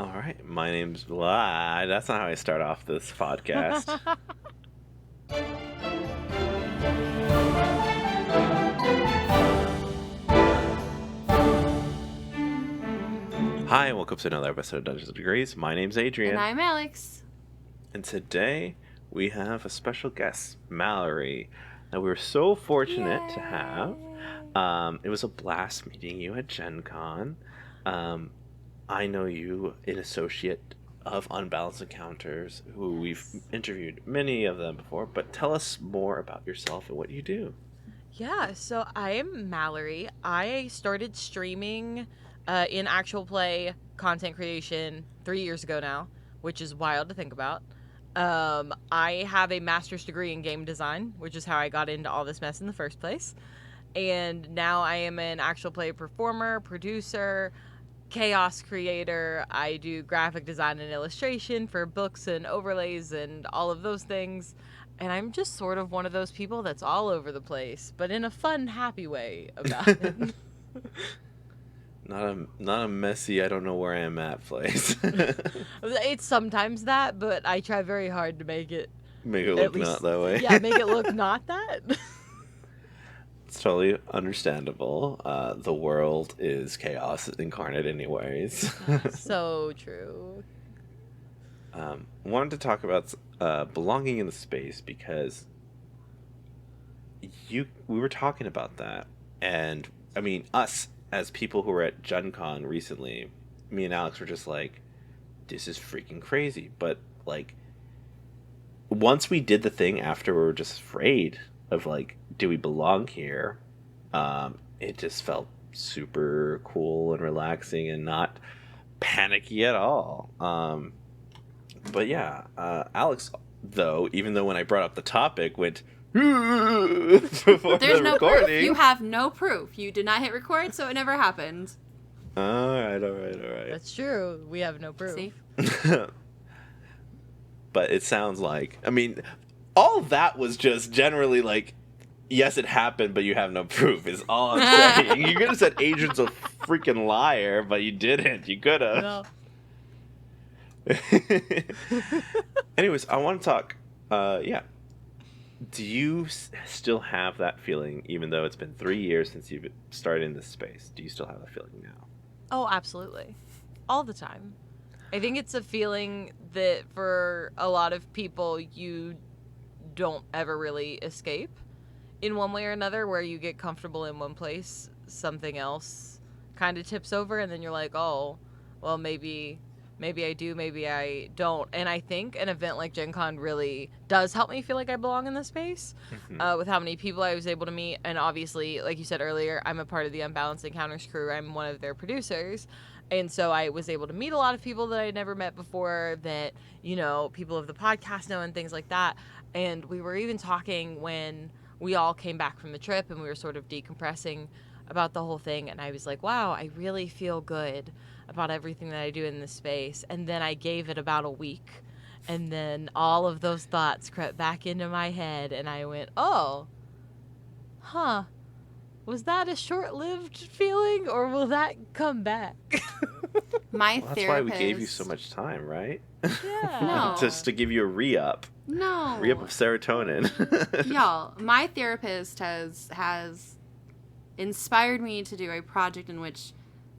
All right, my name's That's not how I start off this podcast. Hi, and welcome to another episode of Dungeons and Degrees. My name's Adrian. And I'm Alex. And today we have a special guest, Mallorie, that we were so fortunate to have. It was a blast meeting you at Gen Con. I know you, an associate of Unbalanced Encounters, who we've interviewed many of them before, but tell us more about yourself and what you do. Yeah, so I am Mallorie. I started streaming in actual play content creation 3 years ago now, which is wild to think about. I have a master's degree in game design, which is how I got into all this mess in the first place. And now I am an actual play performer, producer, chaos creator. I do graphic design and illustration for books and overlays and all of those things. And I'm just sort of one of those people that's all over the place, but in a fun, happy way about it. Not a messy, I don't know where I am at place. It's sometimes that, but I try very hard to make it look not that way. Yeah, make it look not that. It's totally understandable. The world is chaos incarnate anyways. So true. Wanted to talk about belonging in the space because we were talking about that, and I mean, us as people who were at Gen Con recently, me and Alex were just like, this is freaking crazy. But like, once we did the thing after, we were just afraid of like, do we belong here? It just felt super cool and relaxing and not panicky at all. But yeah, Alex, though, even though when I brought up the topic, went before There's the no recording. proof. You have no proof. You did not hit record, so it never happened. All right. That's true. We have no proof. See? But it sounds like, I mean, all that was just generally like, yes, it happened, but you have no proof, is all I'm saying. You could have said Adrian's a freaking liar, but you didn't. You could have. No. Anyways, I want to talk, do you still have that feeling, even though it's been 3 years since you've started in this space? Do you still have that feeling now? Oh, absolutely. All the time. I think it's a feeling that for a lot of people, you don't ever really escape in one way or another, where you get comfortable in one place, something else kind of tips over, and then you're like, oh, well, maybe I do, maybe I don't. And I think an event like Gen Con really does help me feel like I belong in this space, with how many people I was able to meet. And obviously, like you said earlier, I'm a part of the Unbalanced Encounters crew. I'm one of their producers. And so I was able to meet a lot of people that I had never met before, that, you know, people of the podcast know and things like that. And we were even talking when we all came back from the trip and we were sort of decompressing about the whole thing. And I was like, wow, I really feel good about everything that I do in this space. And then I gave it about a week, and then all of those thoughts crept back into my head, and I went, oh, was that a short-lived feeling, or will that come back? My Well, that's therapist. why we gave you so much time, right? Yeah. No. Just to give you a re-up. No. Re-up of serotonin. Y'all, my therapist has inspired me to do a project in which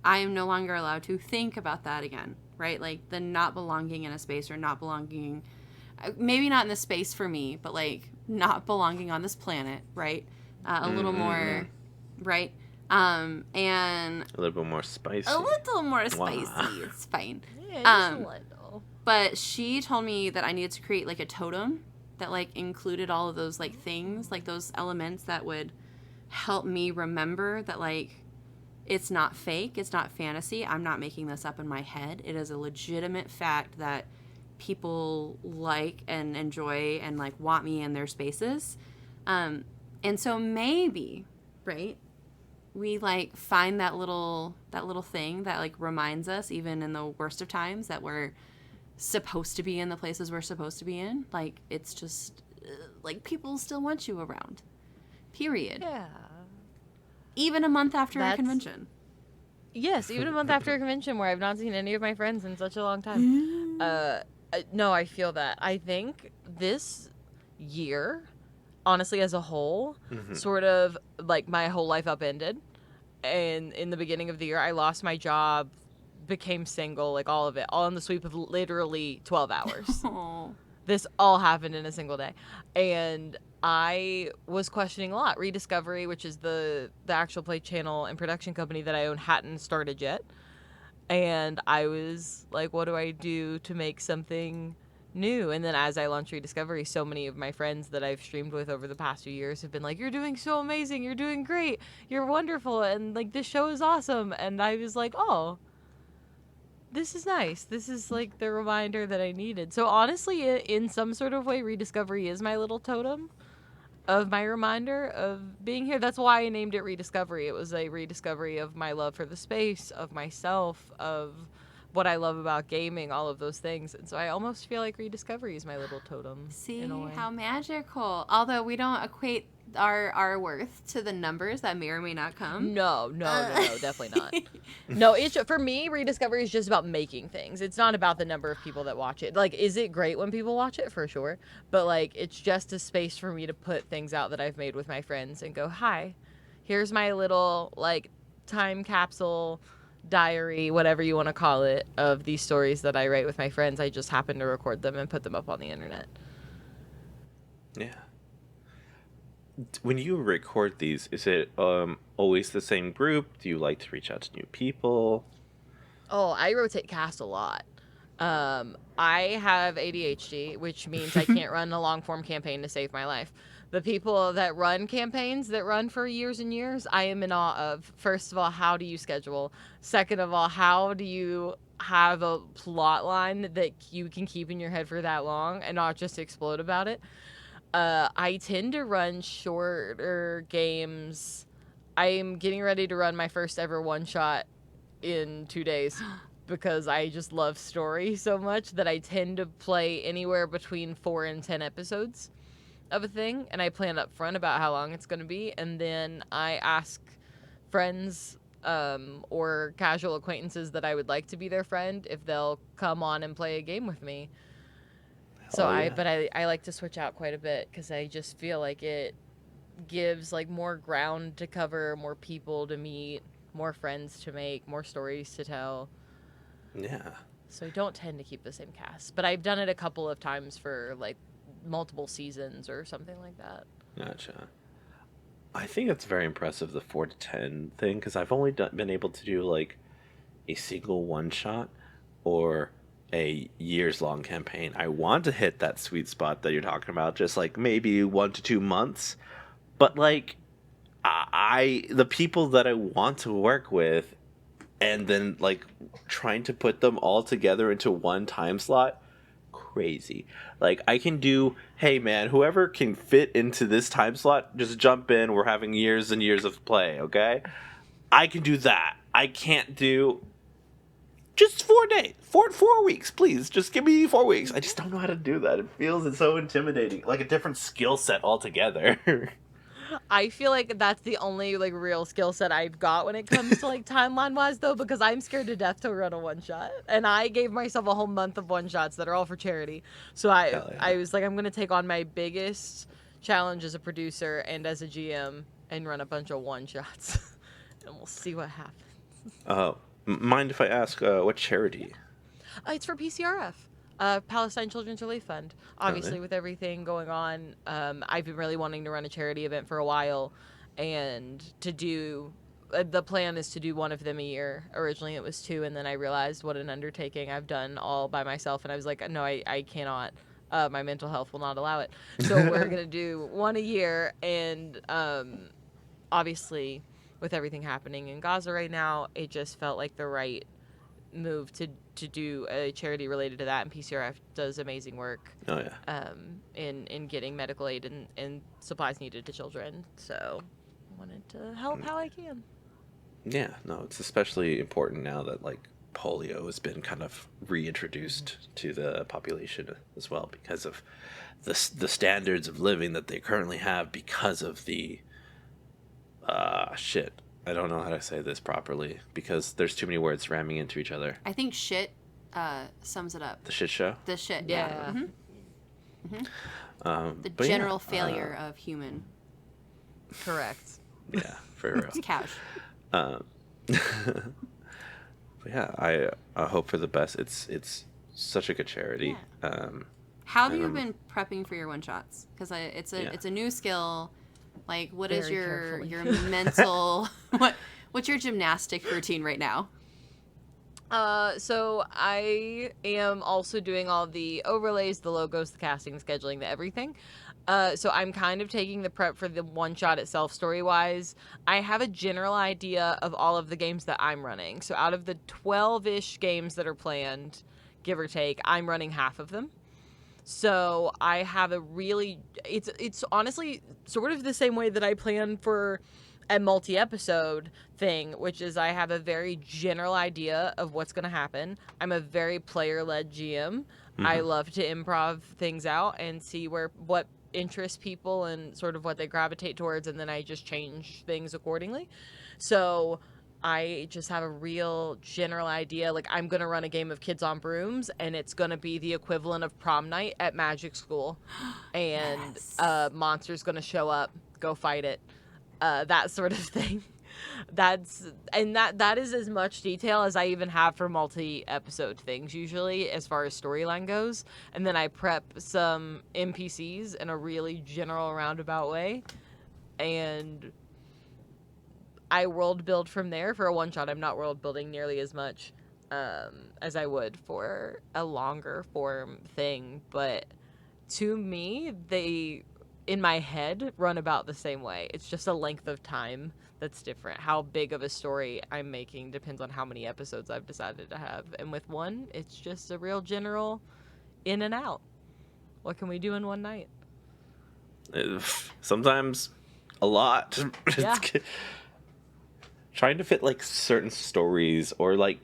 I am no longer allowed to think about that again, right? Like the not belonging in a space, or not belonging, maybe not in the space for me, but like not belonging on this planet, right? A little more, right? And A little bit more spicy. a little more spicy. Wow. It's fine. Yeah, just a little. But she told me that I needed to create like a totem that like included all of those like things, like those elements that would help me remember that like it's not fake, it's not fantasy. I'm not making this up in my head. It is a legitimate fact that people like and enjoy and like want me in their spaces. And so maybe, right, we like find that little thing that like reminds us, even in the worst of times, that we're supposed to be in the places we're supposed to be in. Like it's just like people still want you around. Period. Yeah. Even a month after a convention. Yes, even a month after a convention where I've not seen any of my friends in such a long time. No, I feel that. I think this year, honestly, as a whole, sort of like my whole life upended. And in the beginning of the year, I lost my job, became single, like all of it, all in the sweep of literally 12 hours. Oh. This all happened in a single day. And I was questioning a lot. Rediscovery, which is the actual play channel and production company that I own, hadn't started yet. And I was like, what do I do to make something new? And then as I launched Rediscovery, so many of my friends that I've streamed with over the past few years have been like, you're doing so amazing. You're doing great. You're wonderful. And like, this show is awesome. And I was like, oh, this is nice. This is like the reminder that I needed. So honestly, in some sort of way, Rediscovery is my little totem of my reminder of being here. That's why I named it Rediscovery. It was a rediscovery of my love for the space, of myself, of what I love about gaming, all of those things. And so I almost feel like Rediscovery is my little totem. See in a way. how magical. Although we don't equate our worth to the numbers that may or may not come. No, definitely not. No, it's for me, Rediscovery is just about making things. It's not about the number of people that watch it. Like, is it great when people watch it? For sure. But like, it's just a space for me to put things out that I've made with my friends and go, hi, here's my little like time capsule diary, whatever you want to call it, of these stories that I write with my friends. I just happen to record them and put them up on the internet. Yeah. When you record these, is it always the same group? Do you like to reach out to new people? Oh, I rotate cast a lot. I have ADHD, which means I can't run a long form campaign to save my life. The people that run campaigns that run for years and years, I am in awe of. First of all, how do you schedule? Second of all, how do you have a plot line that you can keep in your head for that long and not just explode about it? I tend to run shorter games. I am getting ready to run my first ever one-shot in 2 days because I just love story so much that I tend to play anywhere between 4 and 10 episodes of a thing, and I plan up front about how long it's going to be, and then I ask friends or casual acquaintances that I would like to be their friend if they'll come on and play a game with me. So I like to switch out quite a bit because I just feel like it gives like more ground to cover, more people to meet, more friends to make, more stories to tell. Yeah. So I don't tend to keep the same cast, but I've done it a couple of times for like multiple seasons or something like that. Gotcha. I think it's very impressive, the 4 to 10 thing, because I've only been able to do like a single one shot or a years-long campaign. I want to hit that sweet spot that you're talking about, just like maybe 1 to 2 months. But like, the people that I want to work with, and then like trying to put them all together into one time slot, crazy. Like, I can do, hey man, whoever can fit into this time slot, just jump in. We're having years and years of play, okay? I can do that. I can't do just 4 days, 4 weeks, please. Just give me 4 weeks. I just don't know how to do that. It feels so intimidating, like a different skill set altogether. I feel like that's the only like real skill set I've got when it comes to like timeline wise though, because I'm scared to death to run a one shot, and I gave myself a whole month of one shots that are all for charity. So I was like, I'm gonna take on my biggest challenge as a producer and as a GM and run a bunch of one shots, and we'll see what happens. Oh, mind if I ask what charity? It's for PCRF. Palestine Children's Relief Fund. Obviously, with everything going on, I've been really wanting to run a charity event for a while, and to do the plan is to do one of them a year. Originally, it was 2, and then I realized what an undertaking I've done all by myself, and I was like, no, I cannot. My mental health will not allow it. So we're gonna do one a year, and obviously, with everything happening in Gaza right now, it just felt like the right move to do a charity related to that, and PCRF does amazing work in getting medical aid and supplies needed to children, so I wanted to help how I can. Yeah, no, it's especially important now that like polio has been kind of reintroduced to the population as well, because of the standards of living that they currently have because of the I don't know how to say this properly because there's too many words ramming into each other. I think shit sums it up. The shit show? The shit, Yeah. The But general failure of human. Correct. Yeah, for real. It's cash. But yeah, I hope for the best. It's such a good charity. Yeah. How have and you I'm- been prepping for your one shots? Because it's Yeah. a new skill. Like, what is Very your carefully. mental what's your gymnastic routine right now? So I am also doing all the overlays, the logos, the casting, scheduling, the everything. So I'm kind of taking the prep for the one shot itself story-wise. I have a general idea of all of the games that I'm running. So out of the 12-ish games that are planned, give or take, I'm running half of them. So I have a really it's honestly sort of the same way that I plan for a multi-episode thing, which is I have a very general idea of what's going to happen. I'm a very player-led GM. I love to improv things out and see what interests people and sort of what they gravitate towards, and then I just change things accordingly. So I just have a real general idea. Like, I'm going to run a game of Kids on Brooms, and it's going to be the equivalent of prom night at magic school. And Yes. monster's going to show up, go fight it. That sort of thing. That is as much detail as I even have for multi-episode things usually as far as storyline goes. And then I prep some NPCs in a really general roundabout way. And I world build from there. For a one shot, I'm not world building nearly as much as I would for a longer form thing. But to me, they, in my head, run about the same way. It's just a length of time that's different. How big of a story I'm making depends on how many episodes I've decided to have. And with one, it's just a real general in and out. What can we do in one night? Sometimes a lot. Yeah. Trying to fit like certain stories or like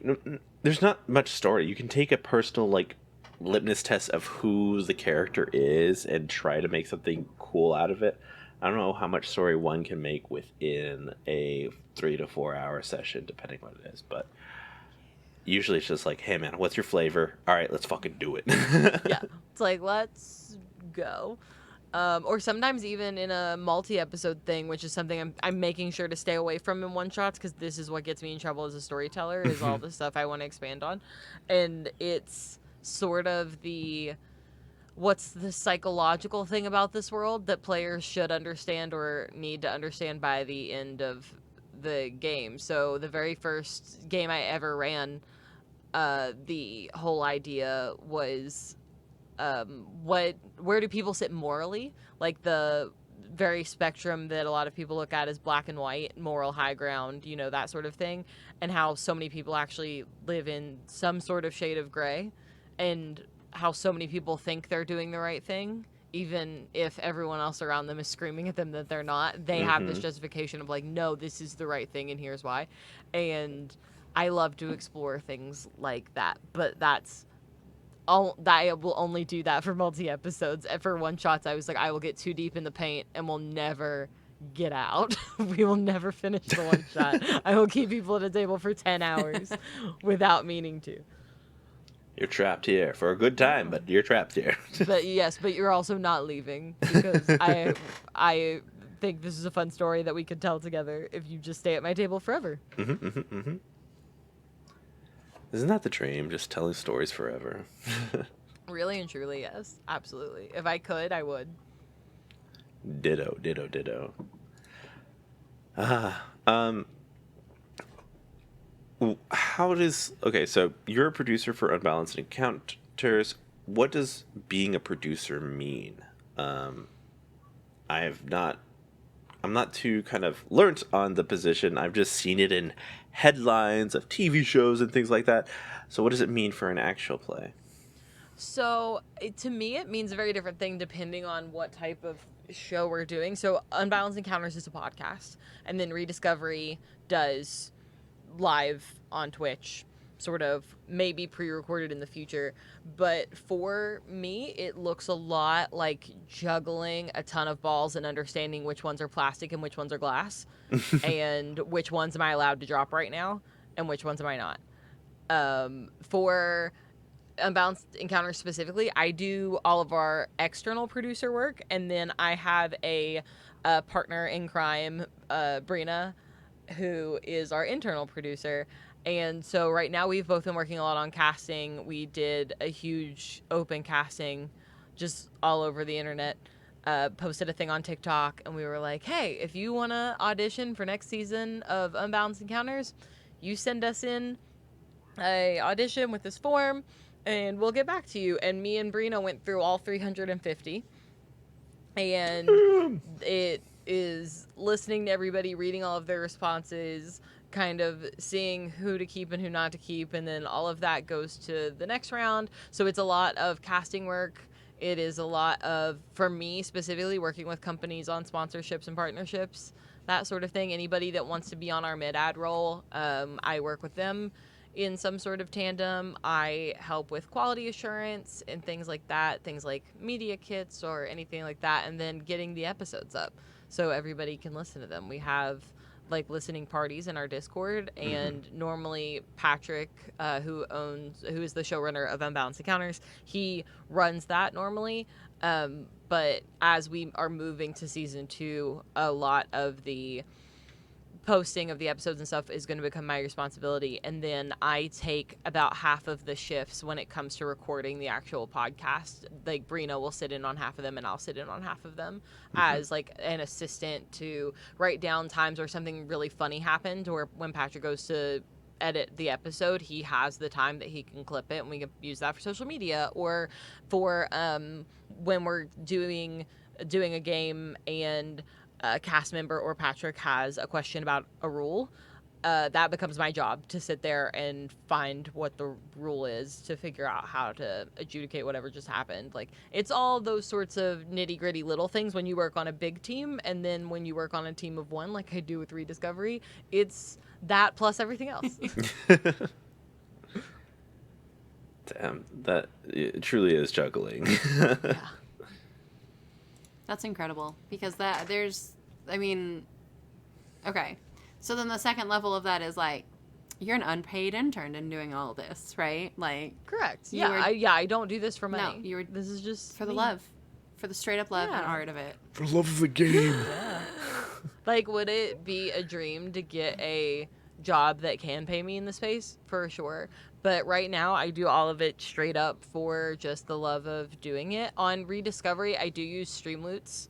there's not much story. You can take a personal like litmus test of who the character is and try to make something cool out of it. I don't know how much story one can make within a 3 to 4 hour session, depending what it is. But usually it's just like, hey man, what's your flavor? All right, let's fucking do it. Yeah. It's like, let's go. Or sometimes even in a multi-episode thing, which is something I'm making sure to stay away from in one-shots, because this is what gets me in trouble as a storyteller, is all the stuff I want to expand on. And it's sort of what's the psychological thing about this world that players should understand or need to understand by the end of the game. So the very first game I ever ran, the whole idea was where do people sit morally? Like the very spectrum that a lot of people look at as black and white, moral high ground, that sort of thing, and how so many people actually live in some sort of shade of gray, and how so many people think they're doing the right thing, even if everyone else around them is screaming at them that they're not. They have this justification of like, no, this is the right thing and here's why. And I love to explore things like that, but I will only do that for multi-episodes. And for one-shots, I was like, I will get too deep in the paint and we'll never get out. We will never finish the one-shot. I will keep people at a table for 10 hours without meaning to. You're trapped here for a good time, but you're trapped here. But yes, but you're also not leaving, because I think this is a fun story that we could tell together if you just stay at my table forever. Isn't that the dream? Just telling stories forever. Really and truly, yes. Absolutely. If I could, I would. Ditto, ditto, ditto. Okay, so you're a producer for Unbalanced Encounters. What does being a producer mean? I'm not too kind of learnt on the position. I've just seen it in headlines of TV shows and things like that. So what does it mean for an actual play? So to me, it means a very different thing depending on what type of show we're doing. So Unbalanced Encounters is a podcast, and then Rediscovery does live on Twitch sort of maybe pre-recorded in the future. But for me, it looks a lot like juggling a ton of balls and understanding which ones are plastic and which ones are glass, and which ones am I allowed to drop right now and which ones am I not. For Unbalanced Encounters specifically, I do all of our external producer work, and then I have a partner in crime, Brina, who is our internal producer. And so right now we've both been working a lot on casting. We did a huge open casting just all over the internet, posted a thing on TikTok, and we were like, hey, if you want to audition for next season of Unbalanced Encounters, you send us in a audition with this form and we'll get back to you. And me and Brina went through all 350, and it is listening to everybody, reading all of their responses, kind of seeing who to keep and who not to keep, and then all of that goes to the next round. So it's a lot of casting work. It is a lot of, for me specifically, working with companies on sponsorships and partnerships, that sort of thing. Anybody that wants to be on our mid-ad role, I work with them in some sort of tandem. I help with quality assurance and things like that, things like media kits or anything like that, and then getting the episodes up so everybody can listen to them. We have like listening parties in our Discord, and normally Patrick, who is the showrunner of Unbalanced Encounters, he runs that normally. But as we are moving to season 2, a lot of the posting of the episodes and stuff is going to become my responsibility, and then I take about half of the shifts when it comes to recording the actual podcast. Like Brina will sit in on half of them and I'll sit in on half of them as like an assistant to write down times where something really funny happened, or when Patrick goes to edit the episode, he has the time that he can clip it and we can use that for social media, or for when we're doing a game and a cast member or Patrick has a question about a rule, that becomes my job to sit there and find what the rule is to figure out how to adjudicate whatever just happened. Like, it's all those sorts of nitty-gritty little things when you work on a big team, and then when you work on a team of one, like I do with Rediscovery, it's that plus everything else. Damn, that it truly is juggling. Yeah. That's incredible, because okay. So then the second level of that is like, you're an unpaid intern and doing all this, right? Like, Correct. you Yeah, were- I don't do this for money. No, this is just for the me. love, for the straight up love and Yeah. art of it. For the love of the game. Yeah. Like, would it be a dream to get a job that can pay me in the space? For sure. But right now, I do all of it straight up for just the love of doing it. On Rediscovery, I do use Streamloots,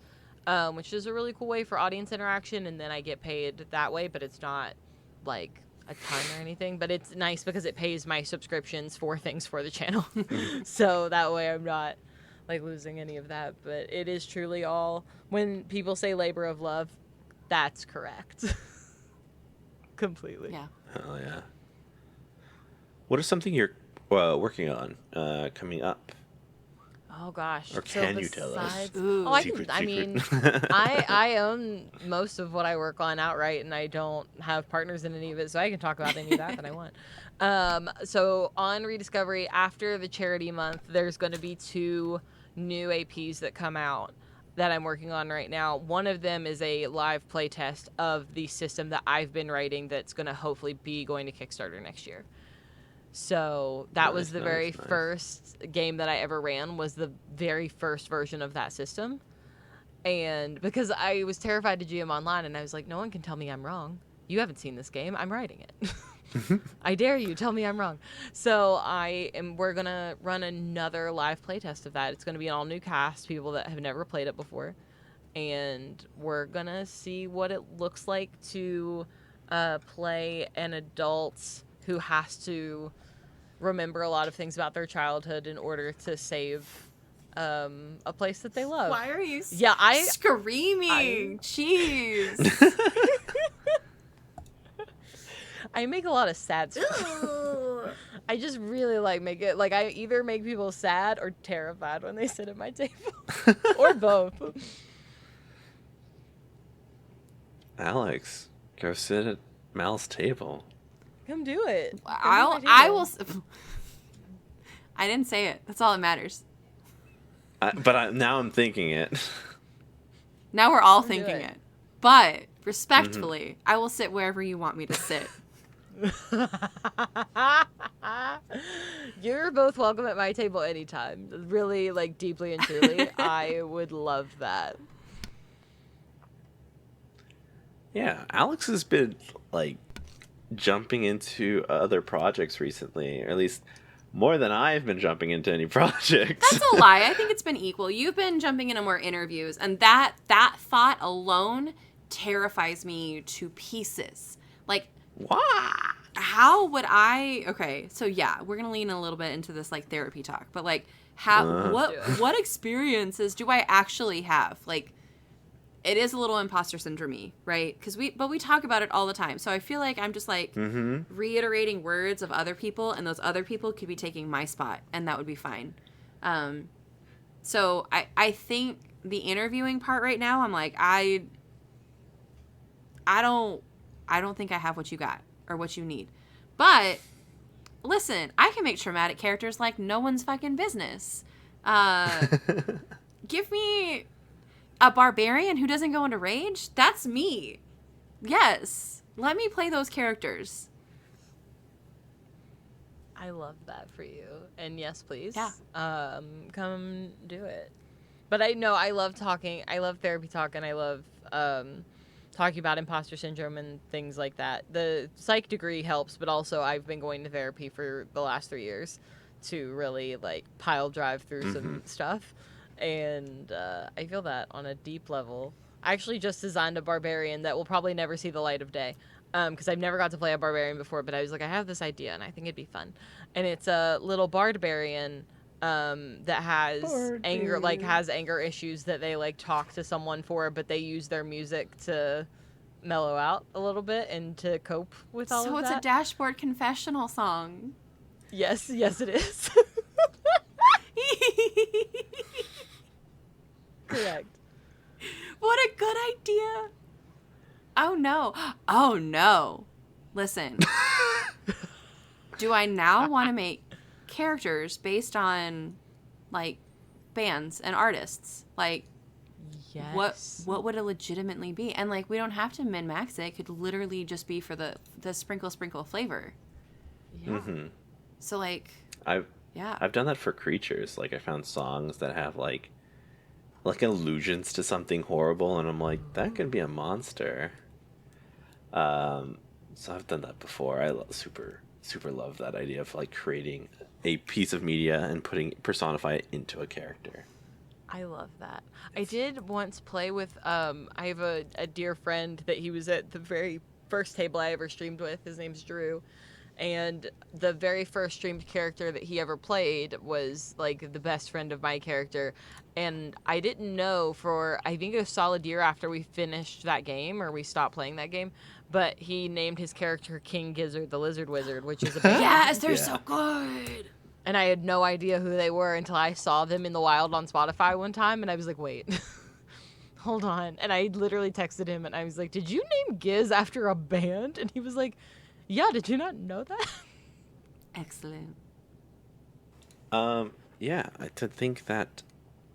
which is a really cool way for audience interaction, and then I get paid that way, but it's not, like, a ton or anything. But it's nice because it pays my subscriptions for things for the channel. So that way I'm not, like, losing any of that. But it is truly all, when people say labor of love, that's correct. Completely. Yeah. Oh yeah. What is something you're working on coming up? Oh gosh. Or can you tell us? besides- Ooh. Oh, Secret. I own most of what I work on outright, and I don't have partners in any of it, so I can talk about any of that I want. So on Rediscovery, after the charity month, there's going to be 2 new APs that come out that I'm working on right now. One of them is a live playtest of the system that I've been writing that's going to hopefully be going to Kickstarter next year. So that was the very first game that I ever ran, was the very first version of that system. And because I was terrified to GM online, and I was like, no one can tell me I'm wrong. You haven't seen this game. I'm writing it. I dare you. Tell me I'm wrong. So we're going to run another live playtest of that. It's going to be an all new cast, people that have never played it before. And we're going to see what it looks like to play an adult who has to remember a lot of things about their childhood in order to save a place that they love. Why are you I- screaming? Jeez. I make a lot of sad stuff. I just really like I either make people sad or terrified when they sit at my table. Or both. Alex, go sit at Mal's table. Come do it. I will. I didn't say it. That's all that matters. Now I'm thinking it. Now we're all Come do thinking it. it. But respectfully, I will sit wherever you want me to sit. You're both welcome at my table anytime. Really, like, deeply and truly. I would love that. Yeah, Alex has been like jumping into other projects recently, or at least more than I've been jumping into any projects. That's a lie. I think it's been equal. You've been jumping into more interviews, and that thought alone terrifies me to pieces. Like, Why? how would I? Okay, so yeah, we're gonna lean a little bit into this like therapy talk, but like, how? What experiences do I actually have? Like, it is a little imposter syndrome, right? But we talk about it all the time. So I feel like I'm just like reiterating words of other people, and those other people could be taking my spot, and that would be fine. So I think the interviewing part right now, I'm like, I don't think I have what you got or what you need. But listen, I can make traumatic characters like no one's fucking business. Give me a barbarian who doesn't go into rage? That's me. Yes. Let me play those characters. I love that for you. And yes, please. Yeah. Come do it. But I know I love talking. I love therapy talk, and I love talking about imposter syndrome and things like that. The psych degree helps, but also I've been going to therapy for the last 3 years to really like pile drive through some stuff. And I feel that on a deep level. I actually just designed a barbarian that will probably never see the light of day, because I've never got to play a barbarian before, but I was like, I have this idea, and I think it'd be fun. And it's a little barbarian that has anger issues that they like talk to someone for, but they use their music to mellow out a little bit and to cope with all of that. So it's a dashboard confessional song. Yes, it is. Correct. What a good idea. Oh no. Listen. Do I now want to make characters based on like bands and artists? Like, yes. what would it legitimately be? And like, we don't have to min-max it. It could literally just be for the sprinkle flavor. Yeah. So like, I've done that for creatures. Like, I found songs that have like allusions to something horrible, and I'm like, that could be a monster. So I've done that before. I super love that idea of like creating a piece of media and personify it into a character. I love that. I did once play with I have a dear friend that he was at the very first table I ever streamed with. His name's Drew. And the very first streamed character that he ever played was like the best friend of my character. And I didn't know for, I think, a solid year after we finished that game, or we stopped playing that game, but he named his character King Gizzard the Lizard Wizard, which is a band. Yes, they're so good. And I had no idea who they were until I saw them in the wild on Spotify one time, and I was like, wait, hold on. And I literally texted him, and I was like, did you name Giz after a band? And he was like, yeah, did you not know that? Excellent. Yeah, to think that,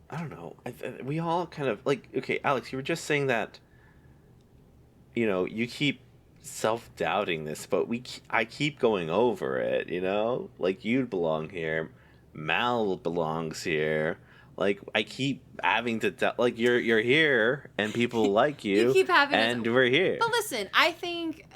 I don't know, we all kind of, like, okay, Alex, you were just saying that, you know, you keep self-doubting this, but I keep going over it, you know? Like, you belong here, Mal belongs here, like, I keep having to tell, like, you're here, and people like you, You keep having and we're here. But listen, I think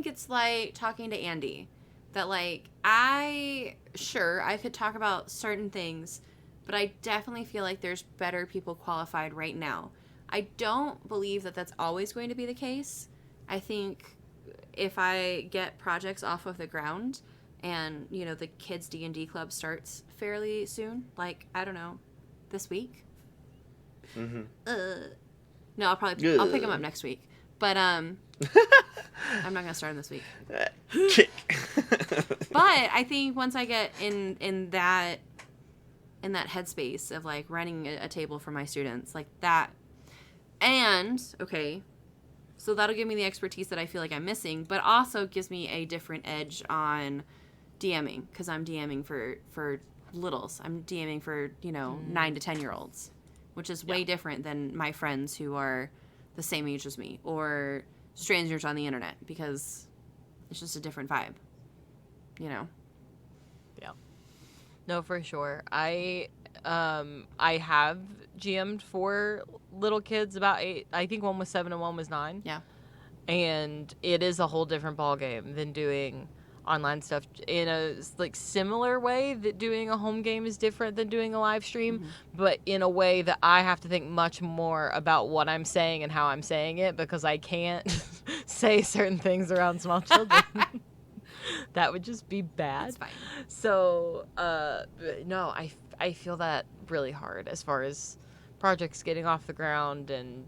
it's like talking to Andy. That, like, I could talk about certain things, but I definitely feel like there's better people qualified right now. I don't believe that that's always going to be the case. I think if I get projects off of the ground and, you know, the kids D&D club starts fairly soon, like, I don't know, this week. No, I'll pick them up next week. But I'm not gonna start them this week. But I think once I get in that headspace of like running a table for my students, like that, and okay, So that'll give me the expertise that I feel like I'm missing, but also gives me a different edge on DMing, because I'm DMing for littles. I'm DMing for, 9 to 10-year-olds, which is way different than my friends who are the same age as me, or strangers on the internet, because it's just a different vibe, Yeah. No, for sure. I have GM'd for little kids about 8. I think one was 7 and one was 9. Yeah. And it is a whole different ballgame than doing online stuff in a similar way that doing a home game is different than doing a live stream, but in a way that I have to think much more about what I'm saying and how I'm saying it, because I can't say certain things around small children. That would just be bad. That's fine. So, no, I feel that really hard as far as projects getting off the ground and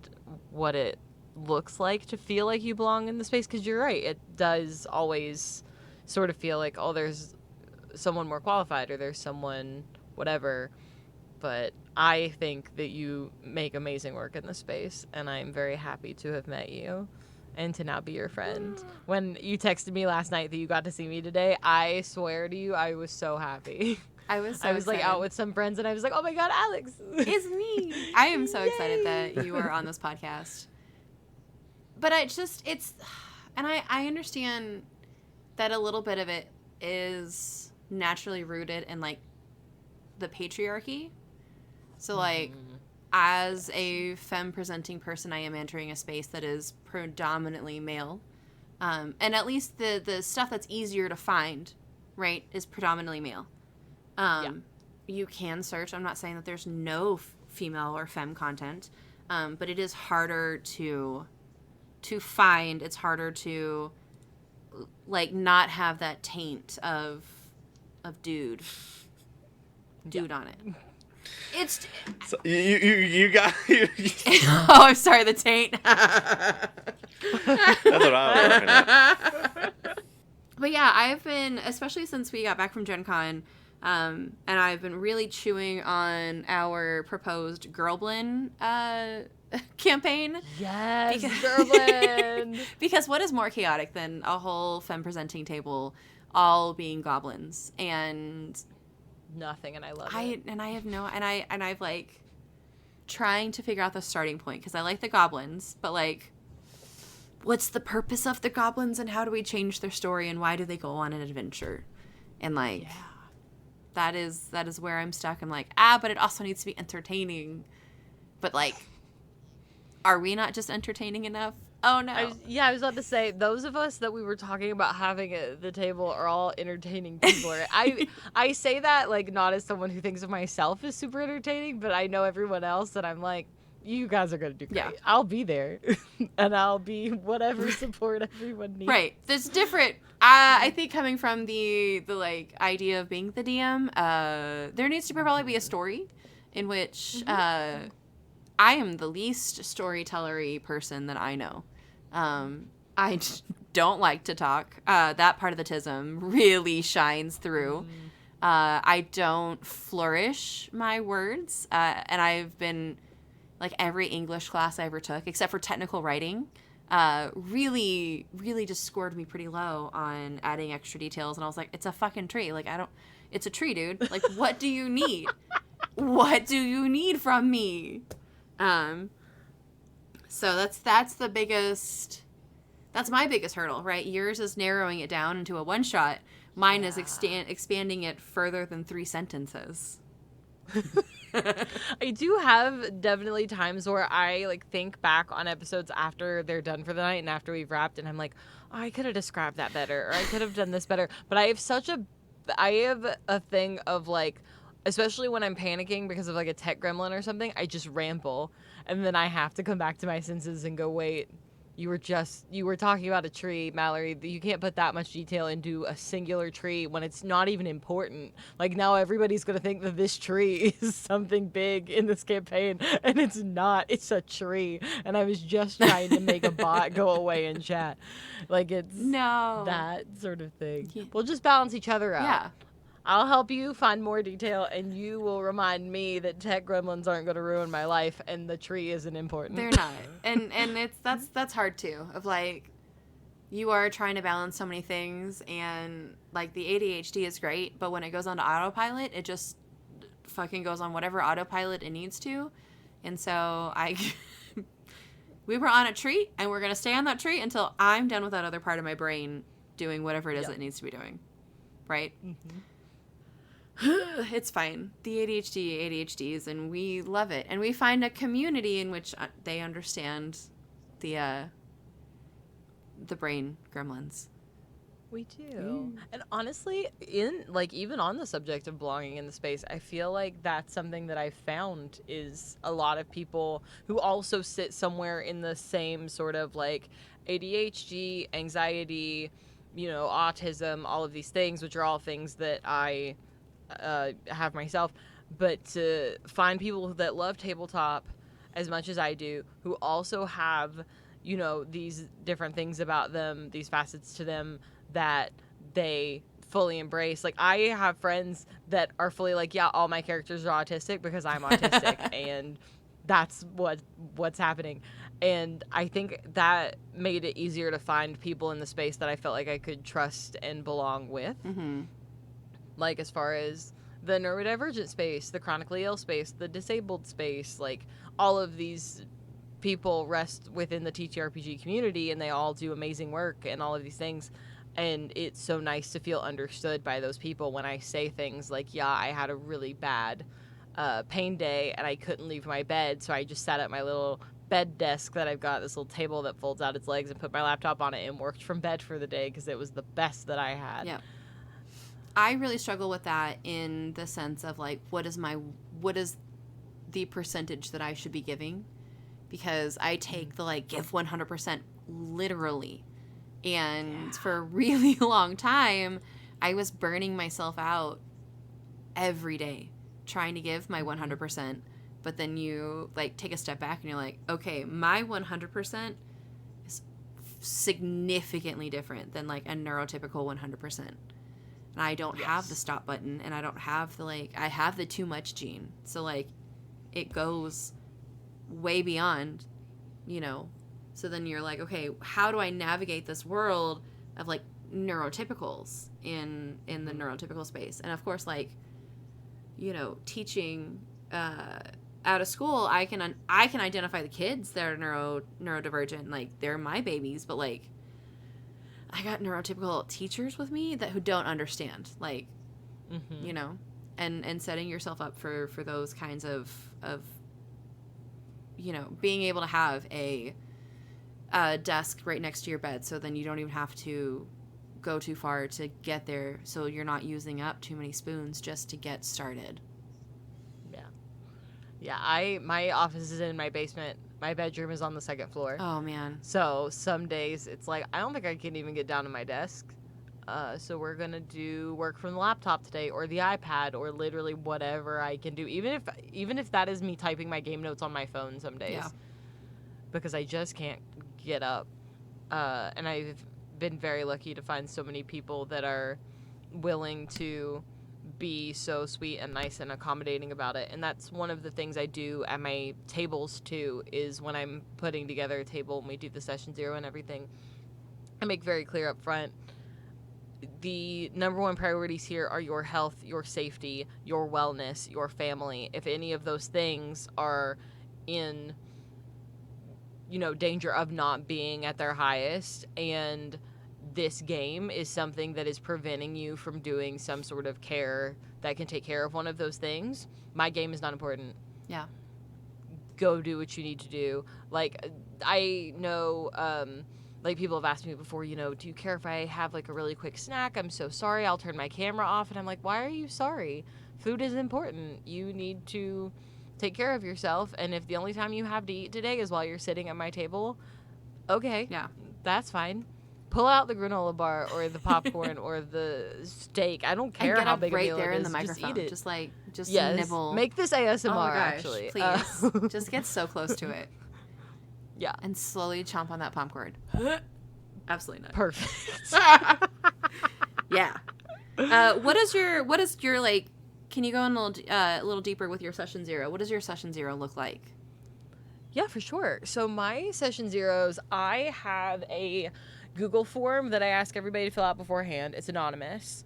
what it looks like to feel like you belong in the space. Because you're right, it does always sort of feel like, oh, there's someone more qualified or there's someone whatever. But I think that you make amazing work in the space, and I'm very happy to have met you and to now be your friend. When you texted me last night that you got to see me today, I swear to you, I was so happy. I was like out with some friends, and I was like, oh my God, Alex. It's me. I am so excited that you are on this podcast. But and I understand that a little bit of it is naturally rooted in, like, the patriarchy. So, like, as a femme-presenting person, I am entering a space that is predominantly male. And at least the stuff that's easier to find, right, is predominantly male. You can search. I'm not saying that there's no female or femme content, but it is harder to find. It's harder to, like, not have that taint of dude on it. It's so you got oh, I'm sorry, the taint. That's what I was working at. But yeah, I've been, especially since we got back from Gen Con, and I've been really chewing on our proposed Girlblin campaign. Yes, Girlblin. Because what is more chaotic than a whole femme presenting table all being goblins? And nothing, and I love it. I've like trying to figure out the starting point, because I like the goblins, but like, what's the purpose of the goblins, and how do we change their story, and why do they go on an adventure? And like, that is where I'm stuck. I'm like, but it also needs to be entertaining. But like, are we not just entertaining enough? Oh no. I was about to say, those of us that we were talking about having at the table are all entertaining people. I say that, like, not as someone who thinks of myself as super entertaining, but I know everyone else that I'm like, you guys are going to do great. Yeah. I'll be there. And I'll be whatever support everyone needs. Right. There's different, I think, coming from the like idea of being the DM, there needs to probably be a story in which I am the least storytellery person that I know. I don't like to talk. That part of the tism really shines through. I don't flourish my words. And I've been, like, every English class I ever took, except for technical writing, really, really just scored me pretty low on adding extra details. And I was like, it's a fucking tree. Like, it's a tree, dude. Like, what do you need? What do you need from me? So that's the biggest, that's my biggest hurdle, right? Yours is narrowing it down into a one shot. Mine is expanding it further than 3 sentences. I do have definitely times where I, like, think back on episodes after they're done for the night and after we've wrapped, and I'm like, oh, I could have described that better, or I could have done this better. But I have a thing of, like, especially when I'm panicking because of, like, a tech gremlin or something, I just ramble, and then I have to come back to my senses and go, wait, you were talking about a tree, Mallory. You can't put that much detail into a singular tree when it's not even important. Like, now everybody's going to think that this tree is something big in this campaign, and it's not. It's a tree. And I was just trying to make a bot go away and chat. Like, it's that sort of thing. Yeah. We'll just balance each other out. Yeah. I'll help you find more detail, and you will remind me that tech gremlins aren't going to ruin my life, and the tree isn't important. They're not. And it's that's hard too. Of like, you are trying to balance so many things, and like the ADHD is great, but when it goes on to autopilot, it just fucking goes on whatever autopilot it needs to. And so we were on a tree, and we're gonna stay on that tree until I'm done with that other part of my brain doing whatever it is it needs to be doing. Right? Mm-hmm. It's fine. The ADHDs, and we love it. And we find a community in which they understand the brain gremlins. We do. And honestly, even on the subject of belonging in the space, I feel like that's something that I've found is a lot of people who also sit somewhere in the same sort of like ADHD, anxiety, autism, all of these things, which are all things that I have myself, but to find people that love tabletop as much as I do, who also have, these different things about them, these facets to them that they fully embrace. Like, I have friends that are fully like, yeah, all my characters are autistic because I'm autistic, and that's what's happening. And I think that made it easier to find people in the space that I felt like I could trust and belong with. Mm-hmm. Like, as far as the neurodivergent space, the chronically ill space, the disabled space, like, all of these people rest within the TTRPG community, and they all do amazing work and all of these things. And it's so nice to feel understood by those people when I say things like, yeah, I had a really bad pain day, and I couldn't leave my bed, so I just sat at my little bed desk that I've got, this little table that folds out its legs, and put my laptop on it and worked from bed for the day because it was the best that I had. Yeah. I really struggle with that in the sense of like, what is the percentage that I should be giving? Because I take the like give 100% literally. And for a really long time, I was burning myself out every day trying to give my 100%. But then you like take a step back and you're like, okay, my 100% is significantly different than like a neurotypical 100%. And I don't have the stop button, and I don't have the I have the too much gene. So like it goes way beyond, so then you're like, okay, how do I navigate this world of like neurotypicals in the neurotypical space? And of course, like, teaching out of school, I can identify the kids that are neurodivergent, like they're my babies, but like I got neurotypical teachers with me who don't understand, like, and setting yourself up for those kinds of being able to have a desk right next to your bed, so then you don't even have to go too far to get there, so you're not using up too many spoons just to get started. Yeah, my office is in my basement. My bedroom is on the second floor. Oh, man. So some days it's like, I don't think I can even get down to my desk. So we're going to do work from the laptop today, or the iPad, or literally whatever I can do. Even if that is me typing my game notes on my phone some days. Yeah. Because I just can't get up. And I've been very lucky to find so many people that are willing to be so sweet and nice and accommodating about it. And that's one of the things I do at my tables too, is when I'm putting together a table and we do the session 0 and everything, I make very clear up front, the number one priorities here are your health, your safety, your wellness, your family. If any of those things are in, danger of not being at their highest, and this game is something that is preventing you from doing some sort of care that can take care of one of those things, my game is not important. Yeah. Go do what you need to do. Like, I know, like, people have asked me before, do you care if I have, like, a really quick snack? I'm so sorry. I'll turn my camera off. And I'm like, why are you sorry? Food is important. You need to take care of yourself. And if the only time you have to eat today is while you're sitting at my table, okay. Yeah. That's fine. Pull out the granola bar or the popcorn or the steak. I don't care how big a meal there it is. In the microphone. Just eat it. Just nibble. Make this ASMR, oh my gosh, actually. Please. Just get so close to it. Yeah. And slowly chomp on that popcorn. Absolutely not. Perfect. Yeah. What is your like? Can you go in a little deeper with your session 0? What does your session 0 look like? Yeah, for sure. So my session zeros, I have a Google form that I ask everybody to fill out beforehand. It's anonymous,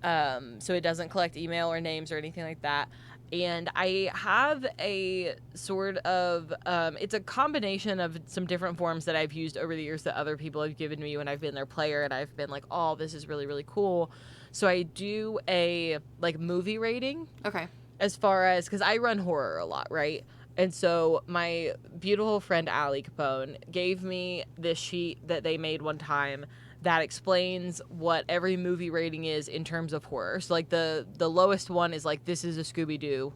so it doesn't collect email or names or anything like that. And I have a sort of, it's a combination of some different forms that I've used over the years that other people have given me when I've been their player, and I've been like, oh, this is really, really cool. So I do a, like, movie rating. Okay. As far as, because I run horror a lot, right? And so my beautiful friend Allie Capone gave me this sheet that they made one time that explains what every movie rating is in terms of horror. So, like, the lowest one is like, this is a Scooby-Doo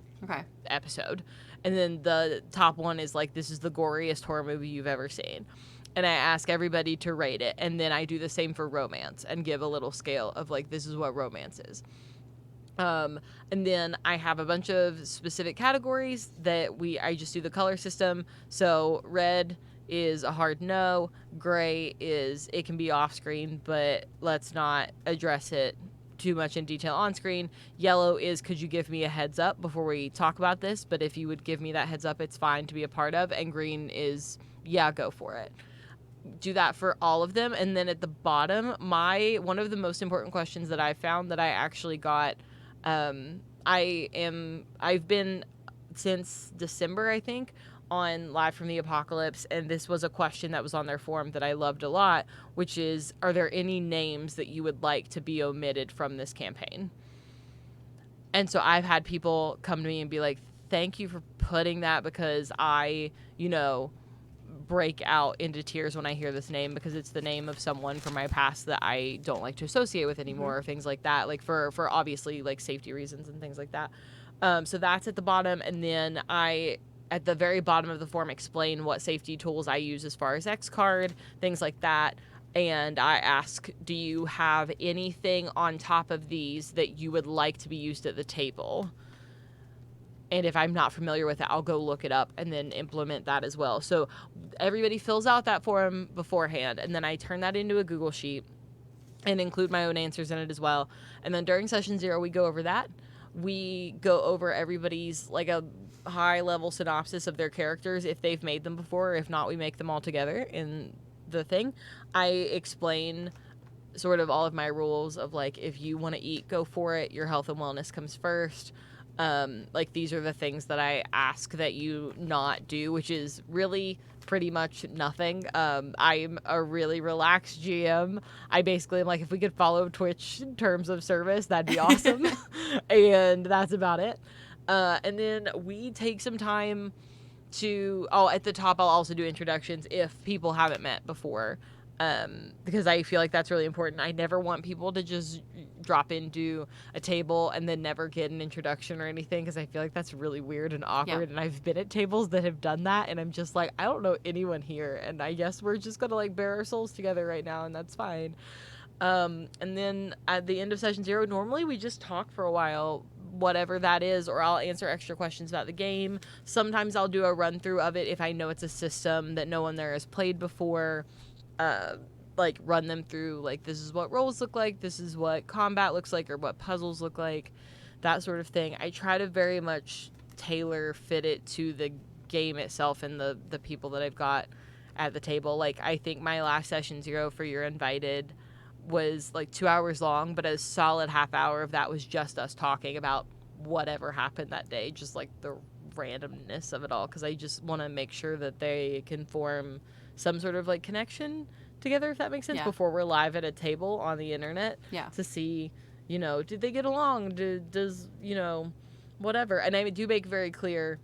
episode. And then the top one is like, this is the goriest horror movie you've ever seen. And I ask everybody to rate it. And then I do the same for romance and give a little scale of like, this is what romance is. And then I have a bunch of specific categories that I just do the color system. So red is a hard no. Gray is, it can be off screen, but let's not address it too much in detail on screen. Yellow is, could you give me a heads up before we talk about this? But if you would give me that heads up, it's fine to be a part of. And green is, yeah, go for it. Do that for all of them. And then at the bottom, one of the most important questions that I found that I actually got, I've been since December, I think, on Live from the Apocalypse, and this was a question that was on their forum that I loved a lot, which is, are there any names that you would like to be omitted from this campaign? And so I've had people come to me and be like, thank you for putting that, because I, break out into tears when I hear this name, because it's the name of someone from my past that I don't like to associate with anymore, or things like that, like for obviously like safety reasons and things like that. So that's at the bottom. And then I, at the very bottom of the form, explain what safety tools I use as far as X card, things like that. And I ask, do you have anything on top of these that you would like to be used at the table? And if I'm not familiar with it, I'll go look it up and then implement that as well. So everybody fills out that form beforehand, and then I turn that into a Google Sheet and include my own answers in it as well. And then during session 0, we go over that. We go over everybody's, like, a high-level synopsis of their characters if they've made them before. If not, we make them all together in the thing. I explain sort of all of my rules of, like, if you want to eat, go for it. Your health and wellness comes first. Like, these are the things that I ask that you not do, which is really pretty much nothing. I'm a really relaxed GM. I basically am like, if we could follow Twitch in terms of service, that'd be awesome. And that's about it. And then we take some time to, at the top, I'll also do introductions if people haven't met before. Because I feel like that's really important. I never want people to just drop into a table and then never get an introduction or anything, because I feel like that's really weird and awkward. Yeah. And I've been at tables that have done that, and I'm just like, I don't know anyone here, and I guess we're just gonna like bear our souls together right now, and that's fine. And then at the end of session 0, normally we just talk for a while, whatever that is, or I'll answer extra questions about the game. Sometimes I'll do a run through of it if I know it's a system that no one there has played before. Like, run them through, like, this is what roles look like, this is what combat looks like, or what puzzles look like, that sort of thing. I try to very much tailor fit it to the game itself and the people that I've got at the table. Like, I think my last session 0 for You're Invited was like 2 hours long, but a solid half hour of that was just us talking about whatever happened that day, just like the randomness of it all, because I just want to make sure that they can form some sort of like connection together, if that makes sense, before we're live at a table on the internet, to see, did they get along, does whatever. And I do make very clear,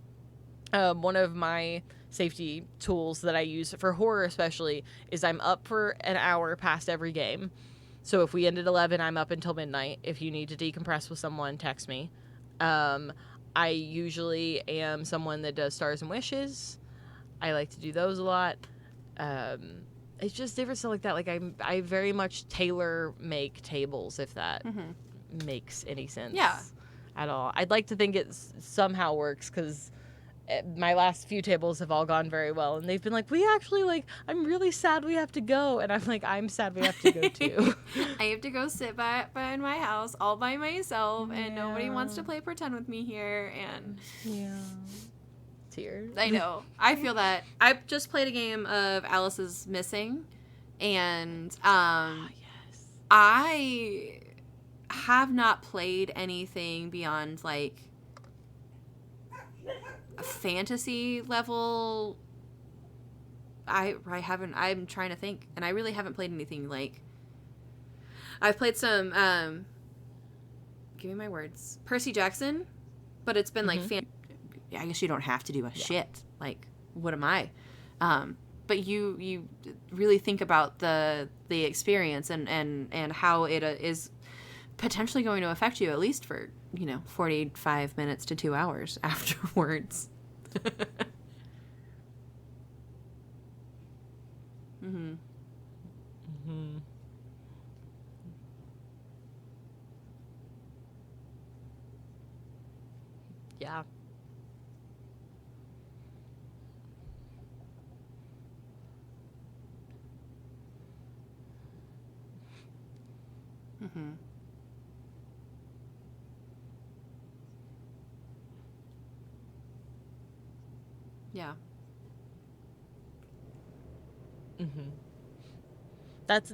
one of my safety tools that I use for horror especially is I'm up for an hour past every game. So if we end at 11, I'm up until midnight. If you need to decompress with someone, text me. I usually am someone that does Stars and Wishes. I like to do those a lot. It's just different stuff like that. Like, I very much tailor make tables, if that makes any sense at all. I'd like to think it somehow works, because my last few tables have all gone very well, and they've been like, we actually, like, I'm really sad we have to go, and I'm like, I'm sad we have to go too. I have to go sit by in my house all by myself, and nobody wants to play pretend with me here, and yeah, tears. I know. I feel that. I just played a game of Alice's Missing, and Yes. I have not played anything beyond like a fantasy level. I haven't. I'm trying to think, and I really haven't played anything like. I've played some. Give me my words. Percy Jackson, but it's been like I guess you don't have to do a shit. Like, what am I? But you really think about the experience and how it is potentially going to affect you, at least for 45 minutes to 2 hours afterwards. Mhm. Mhm. Yeah. Mhm. Yeah. Mhm. That's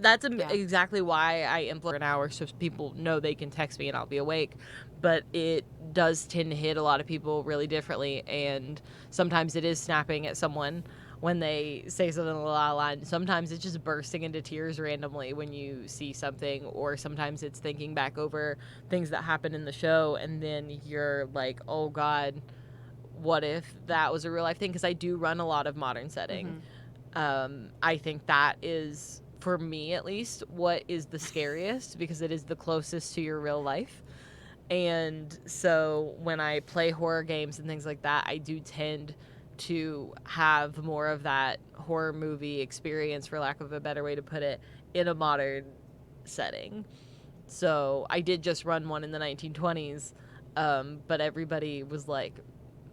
exactly why I implement an hour, so people know they can text me and I'll be awake. But it does tend to hit a lot of people really differently, and sometimes it is snapping at someone when they say something a la line. Sometimes it's just bursting into tears randomly when you see something, or sometimes it's thinking back over things that happened in the show, and then you're like, oh God, what if that was a real life thing? Because I do run a lot of modern setting. I think that is, for me at least, what is the scariest, because it is the closest to your real life. And so when I play horror games and things like that, I do tend to have more of that horror movie experience, for lack of a better way to put it, in a modern setting. So I did just run one in the 1920s, but everybody was like,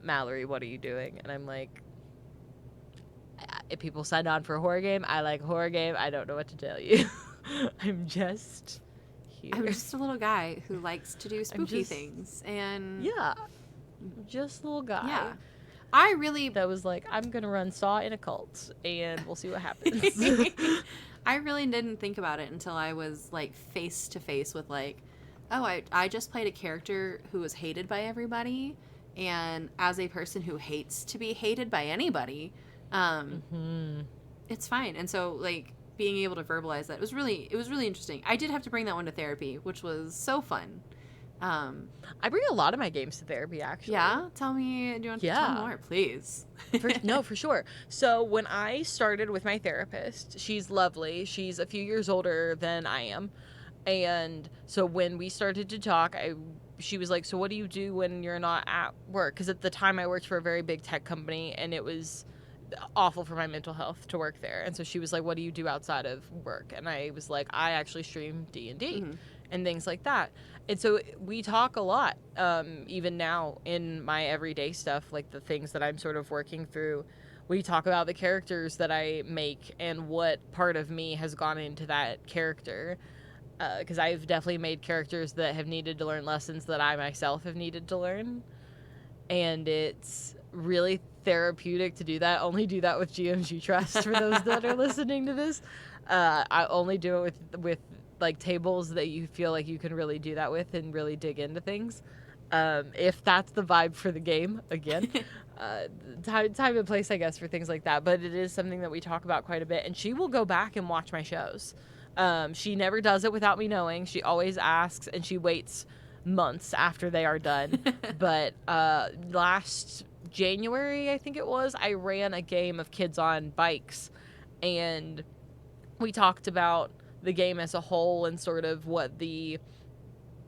Mallorie, what are you doing? And I'm like, if people signed on for a horror game, I like a horror game. I don't know what to tell you. I'm just here. I'm just a little guy who likes to do spooky things, and yeah, just a little guy. Yeah. I really That was like, I'm gonna run Saw in a cult, and we'll see what happens. I really didn't think about it until I was like face to face with like, oh, I just played a character who was hated by everybody, and as a person who hates to be hated by anybody, it's fine. And so like being able to verbalize that was really interesting. I did have to bring that one to therapy, which was so fun. I bring a lot of my games to therapy, actually. Yeah? Tell me, do you want to tell more, please? No, for sure. So when I started with my therapist, she's lovely. She's a few years older than I am. And so when we started to talk, she was like, so what do you do when you're not at work? Because at the time I worked for a very big tech company, and it was awful for my mental health to work there. And so she was like, what do you do outside of work? And I was like, I actually stream D&D and things like that. And so we talk a lot, even now in my everyday stuff, like the things that I'm sort of working through. We talk about the characters that I make and what part of me has gone into that character. Because I've definitely made characters that have needed to learn lessons that I myself have needed to learn. And it's really therapeutic to do that. Only do that with GMG Trust, for those that are listening to this. I only do it with like tables that you feel like you can really do that with and really dig into things. If that's the vibe for the game, again, time and place, I guess, for things like that. But it is something that we talk about quite a bit. And she will go back and watch my shows. She never does it without me knowing. She always asks, and she waits months after they are done. But last January, I think it was, I ran a game of Kids on Bikes, and we talked about the game as a whole and sort of what the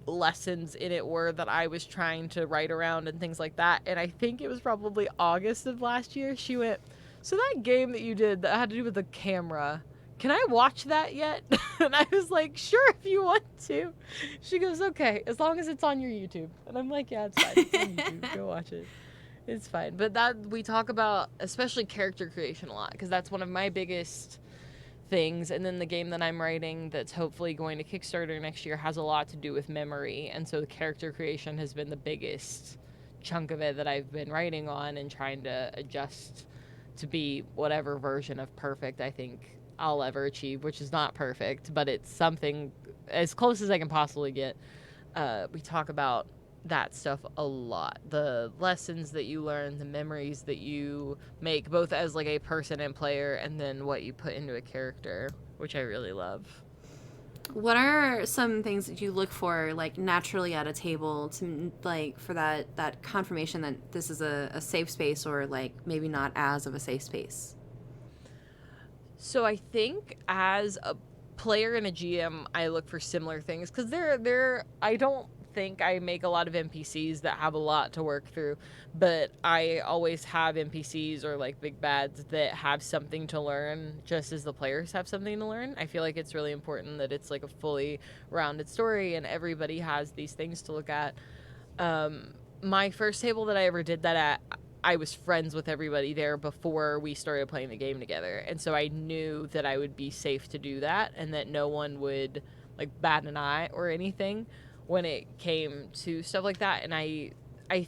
lessons in it were that I was trying to write around and things like that. And I think it was probably August of last year. She went, so that game that you did that had to do with the camera, can I watch that yet? And I was like, sure, if you want to. She goes, okay, as long as it's on your YouTube. And I'm like, yeah, it's fine. It's on YouTube. Go watch it. It's fine. But that we talk about, especially character creation a lot, because that's one of my biggest things. And then the game that I'm writing that's hopefully going to Kickstarter next year has a lot to do with memory. And so the character creation has been the biggest chunk of it that I've been writing on and trying to adjust to be whatever version of perfect I think I'll ever achieve, which is not perfect, but it's something as close as I can possibly get. We talk about that stuff a lot. The lessons that you learn, the memories that you make, both as like a person and player, and then what you put into a character, which I really love. What are some things that you look for, like, naturally at a table to, like, for that confirmation that this is a safe space, or, like, maybe not as of a safe space? So I think as a player and a GM, I look for similar things, because I don't think I make a lot of NPCs that have a lot to work through, but I always have NPCs or like big bads that have something to learn, just as the players have something to learn. I feel like it's really important that it's like a fully rounded story and everybody has these things to look at. My first table that I ever did that at, I was friends with everybody there before we started playing the game together, and so I knew that I would be safe to do that and that no one would like bat an eye or anything when it came to stuff like that. And I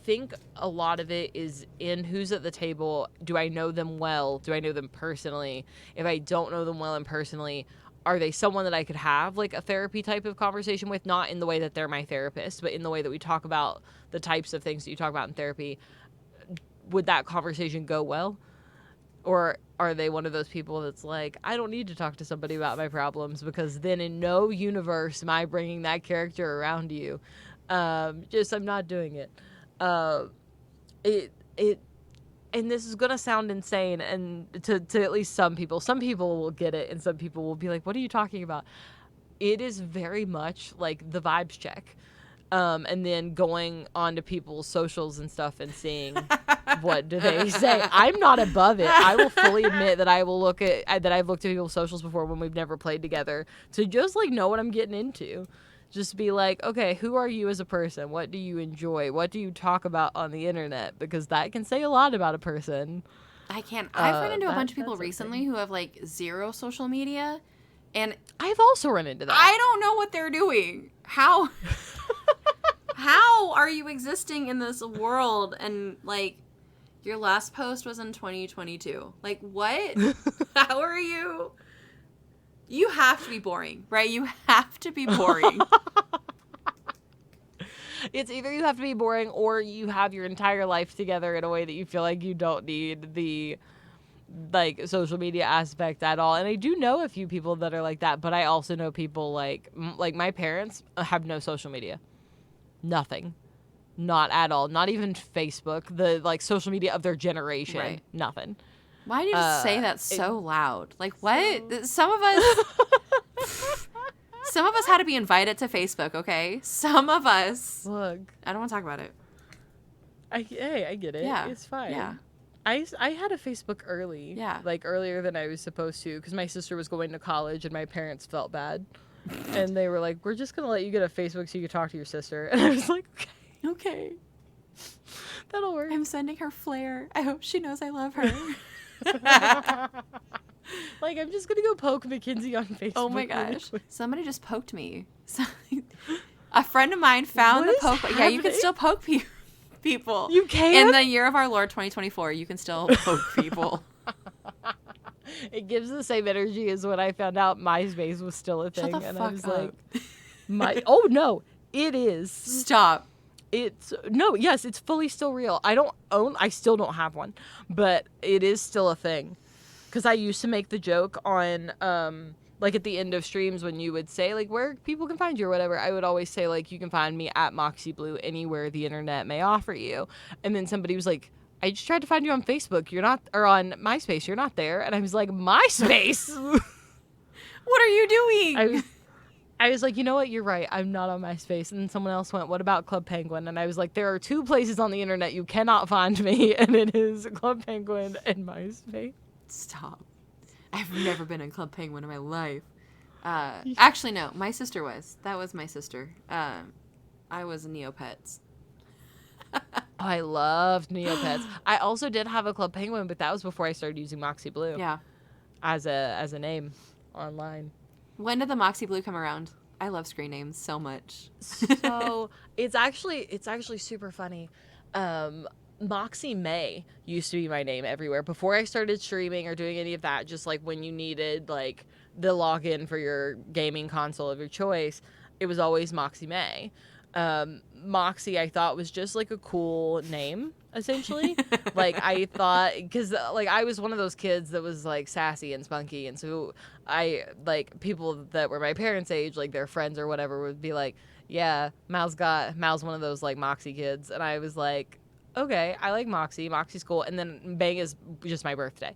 think a lot of it is in who's at the table. Do I know them well? Do I know them personally? If I don't know them well and personally, are they someone that I could have like a therapy type of conversation with? Not in the way that they're my therapist, but in the way that we talk about the types of things that you talk about in therapy. Would that conversation go well? Or are they one of those people that's like, I don't need to talk to somebody about my problems, because then in no universe am I bringing that character around you. I'm not doing it. And this is going to sound insane, and to at least some people will get it, and some people will be like, what are you talking about? It is very much like the vibes check. And then going on to people's socials and stuff and seeing what do they say. I'm not above it. I will fully admit that I've looked at people's socials before when we've never played together, to just like know what I'm getting into. Just be like, okay, who are you as a person? What do you enjoy? What do you talk about on the internet? Because that can say a lot about a person. I've run into a bunch of people recently who have like zero social media, and I've also run into that. I don't know what they're doing. How are you existing in this world? And like, your last post was in 2022. Like, what? How are you? You have to be boring, right? You have to be boring. It's either you have to be boring or you have your entire life together in a way that you feel like you don't need the like social media aspect at all. And I do know a few people that are like that, but I also know people like my parents have no social media. Nothing. Not at all. Not even Facebook. The like social media of their generation. Right. Nothing. Why do you just say that so loud? Like, what? Some of us had to be invited to Facebook, okay? Some of us. Look. I don't want to talk about it. I get it. Yeah. It's fine. Yeah. I had a Facebook early. Yeah. Like earlier than I was supposed to, because my sister was going to college and my parents felt bad. And they were like, we're just going to let you get a Facebook so you can talk to your sister. And I was like, okay. That'll work. I'm sending her flare. I hope she knows I love her. Like, I'm just gonna go poke Mackenzie on Facebook. Oh my gosh. Somebody just poked me. A friend of mine found the poke. Yeah, you can still poke people. You can? In the year of our Lord 2024, you can still poke people. It gives the same energy as when I found out MySpace was still a thing. Shut the and fuck I was up. like, oh no, it is. Stop. It's fully still real. I still don't have one, but it is still a thing. Because I used to make the joke on, like at the end of streams when you would say like where people can find you or whatever, I would always say like, you can find me at Moxie Blue anywhere the internet may offer you. And then somebody was like, I just tried to find you on Facebook. You're not, or on MySpace. You're not there. And I was like, MySpace? What are you doing? I was like, you know what? You're right. I'm not on MySpace. And then someone else went, what about Club Penguin? And I was like, there are two places on the internet you cannot find me. And it is Club Penguin and MySpace. Stop. I've never been in Club Penguin in my life. Actually, no. My sister was. That was my sister. I was Neopets. I loved Neopets. I also did have a Club Penguin, but that was before I started using Moxie Blue Yeah. as a name online. When did the Moxie Blue come around? I love screen names so much. So it's actually super funny. Moxie May used to be my name everywhere before I started streaming or doing any of that. Just like when you needed like the login for your gaming console of your choice, it was always Moxie May. Moxie I thought was just like a cool name essentially. Like I thought, because like I was one of those kids that was like sassy and spunky, and so I like people that were my parents' age, like their friends or whatever, would be like, yeah, Mal's one of those like Moxie kids, and I was like, okay, I like Moxie. Moxie's cool. And then Bang is just my birthday.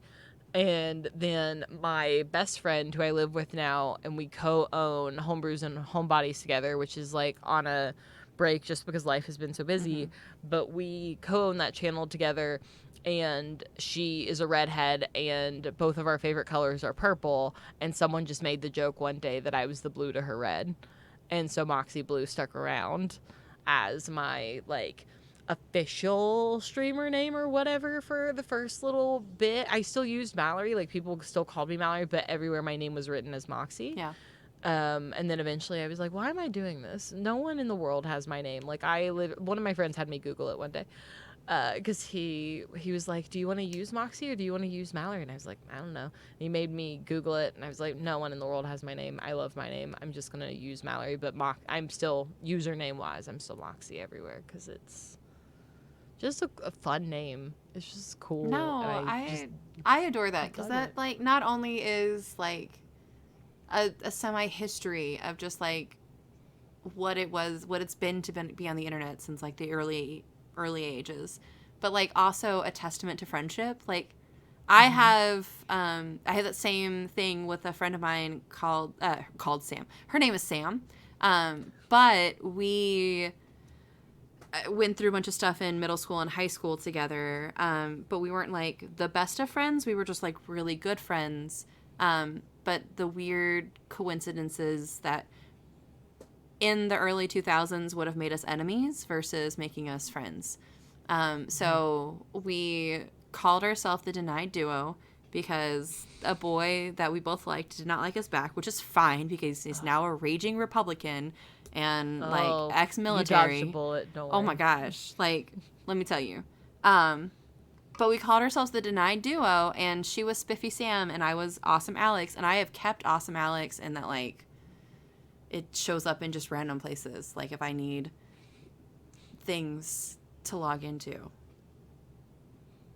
And then my best friend, who I live with now, and we co-own Homebrews and Homebodies together, which is like on a break just because life has been so busy. But we co-own that channel together, and she is a redhead, and both of our favorite colors are purple. And someone just made the joke one day that I was the blue to her red. And so Moxie Blue stuck around as my, like, official streamer name or whatever for the first little bit. I still used Mallorie, like people still called me Mallorie, but everywhere my name was written as Moxie. Yeah. And then eventually I was like, why am I doing this? No one in the world has my name. Like one of my friends had me Google it one day. Because he was like, do you want to use Moxie or do you want to use Mallorie? And I was like, I don't know. And he made me Google it, and I was like, no one in the world has my name. I love my name. I'm just going to use Mallorie, but I'm still, username-wise, I'm still Moxie everywhere because it's just a fun name. It's just cool. No, I adore that, because that, like, not only is, like, a semi-history of just, like, what it's been to be on the internet since, like, the early ages, but like also a testament to friendship. Like I have that same thing with a friend of mine called Sam. Her name is Sam, but we went through a bunch of stuff in middle school and high school together, but we weren't like the best of friends. We were just like really good friends, but the weird coincidences that in the early 2000s would have made us enemies versus making us friends. So we called ourselves the Denied Duo because a boy that we both liked did not like us back, which is fine because he's now a raging Republican and like ex-military. You dodged a bullet, don't Oh worry. my gosh. Like, let me tell you. But we called ourselves the Denied Duo, and she was Spiffy Sam and I was Awesome Alex, and I have kept Awesome Alex in that, like, it shows up in just random places, like if I need things to log into,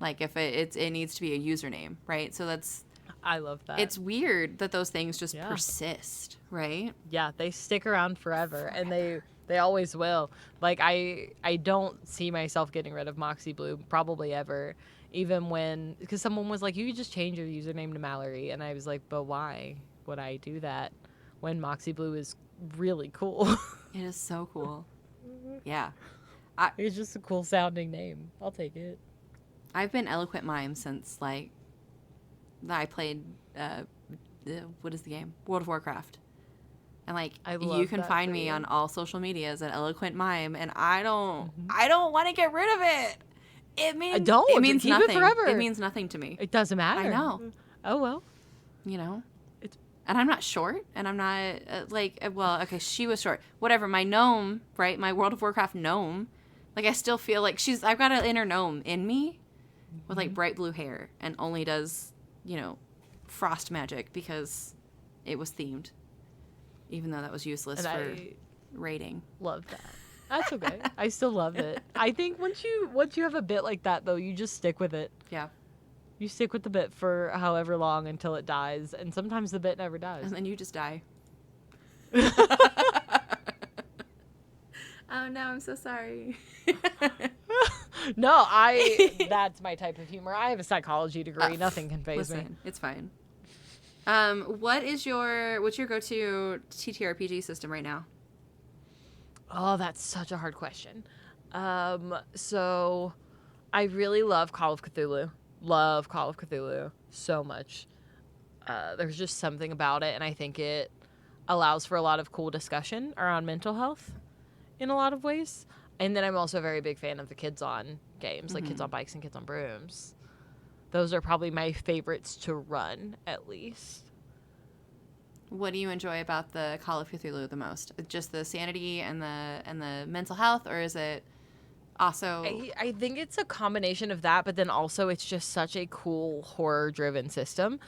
like if it needs to be a username, right? So I love that. it's weird that those things just persist, right? Yeah, they stick around forever. And they always will. Like I don't see myself getting rid of Moxie Blue probably ever, even because someone was like, you could just change your username to Mallorie, and I was like, but why would I do that when Moxie Blue is really cool? It is so cool. Yeah. It's just a cool sounding name. I'll take it. I've been Eloquent Mime since, like, I played, what is the game? World of Warcraft. And, like, you can find me on all social medias at Eloquent Mime, and I don't want to get rid of it. It means keep nothing. it forever. It means nothing to me. It doesn't matter. I know. Oh, well. You know? And I'm not short, and I'm not, okay, she was short. Whatever, my gnome, right, my World of Warcraft gnome, like, I still feel like I've got an inner gnome in me with, like, bright blue hair, and only does, frost magic because it was themed, even though that was useless for raiding. Love that. That's okay. I still love it. I think once you have a bit like that, though, you just stick with it. Yeah. You stick with the bit for however long until it dies, and sometimes the bit never dies. And then you just die. Oh, no, I'm so sorry. No, that's my type of humor. I have a psychology degree. Nothing can faze me. It's fine. What's your go-to TTRPG system right now? Oh, that's such a hard question. So I really love Call of Cthulhu. Love Call of Cthulhu so much. There's just something about it, and I think it allows for a lot of cool discussion around mental health in a lot of ways. And then I'm also a very big fan of the Kids On games, like Kids on Bikes and Kids on Brooms. Those are probably my favorites to run, at least. What do you enjoy about the Call of Cthulhu the most? Just the sanity and the mental health, or is it also? I think it's a combination of that, but then also it's just such a cool horror-driven system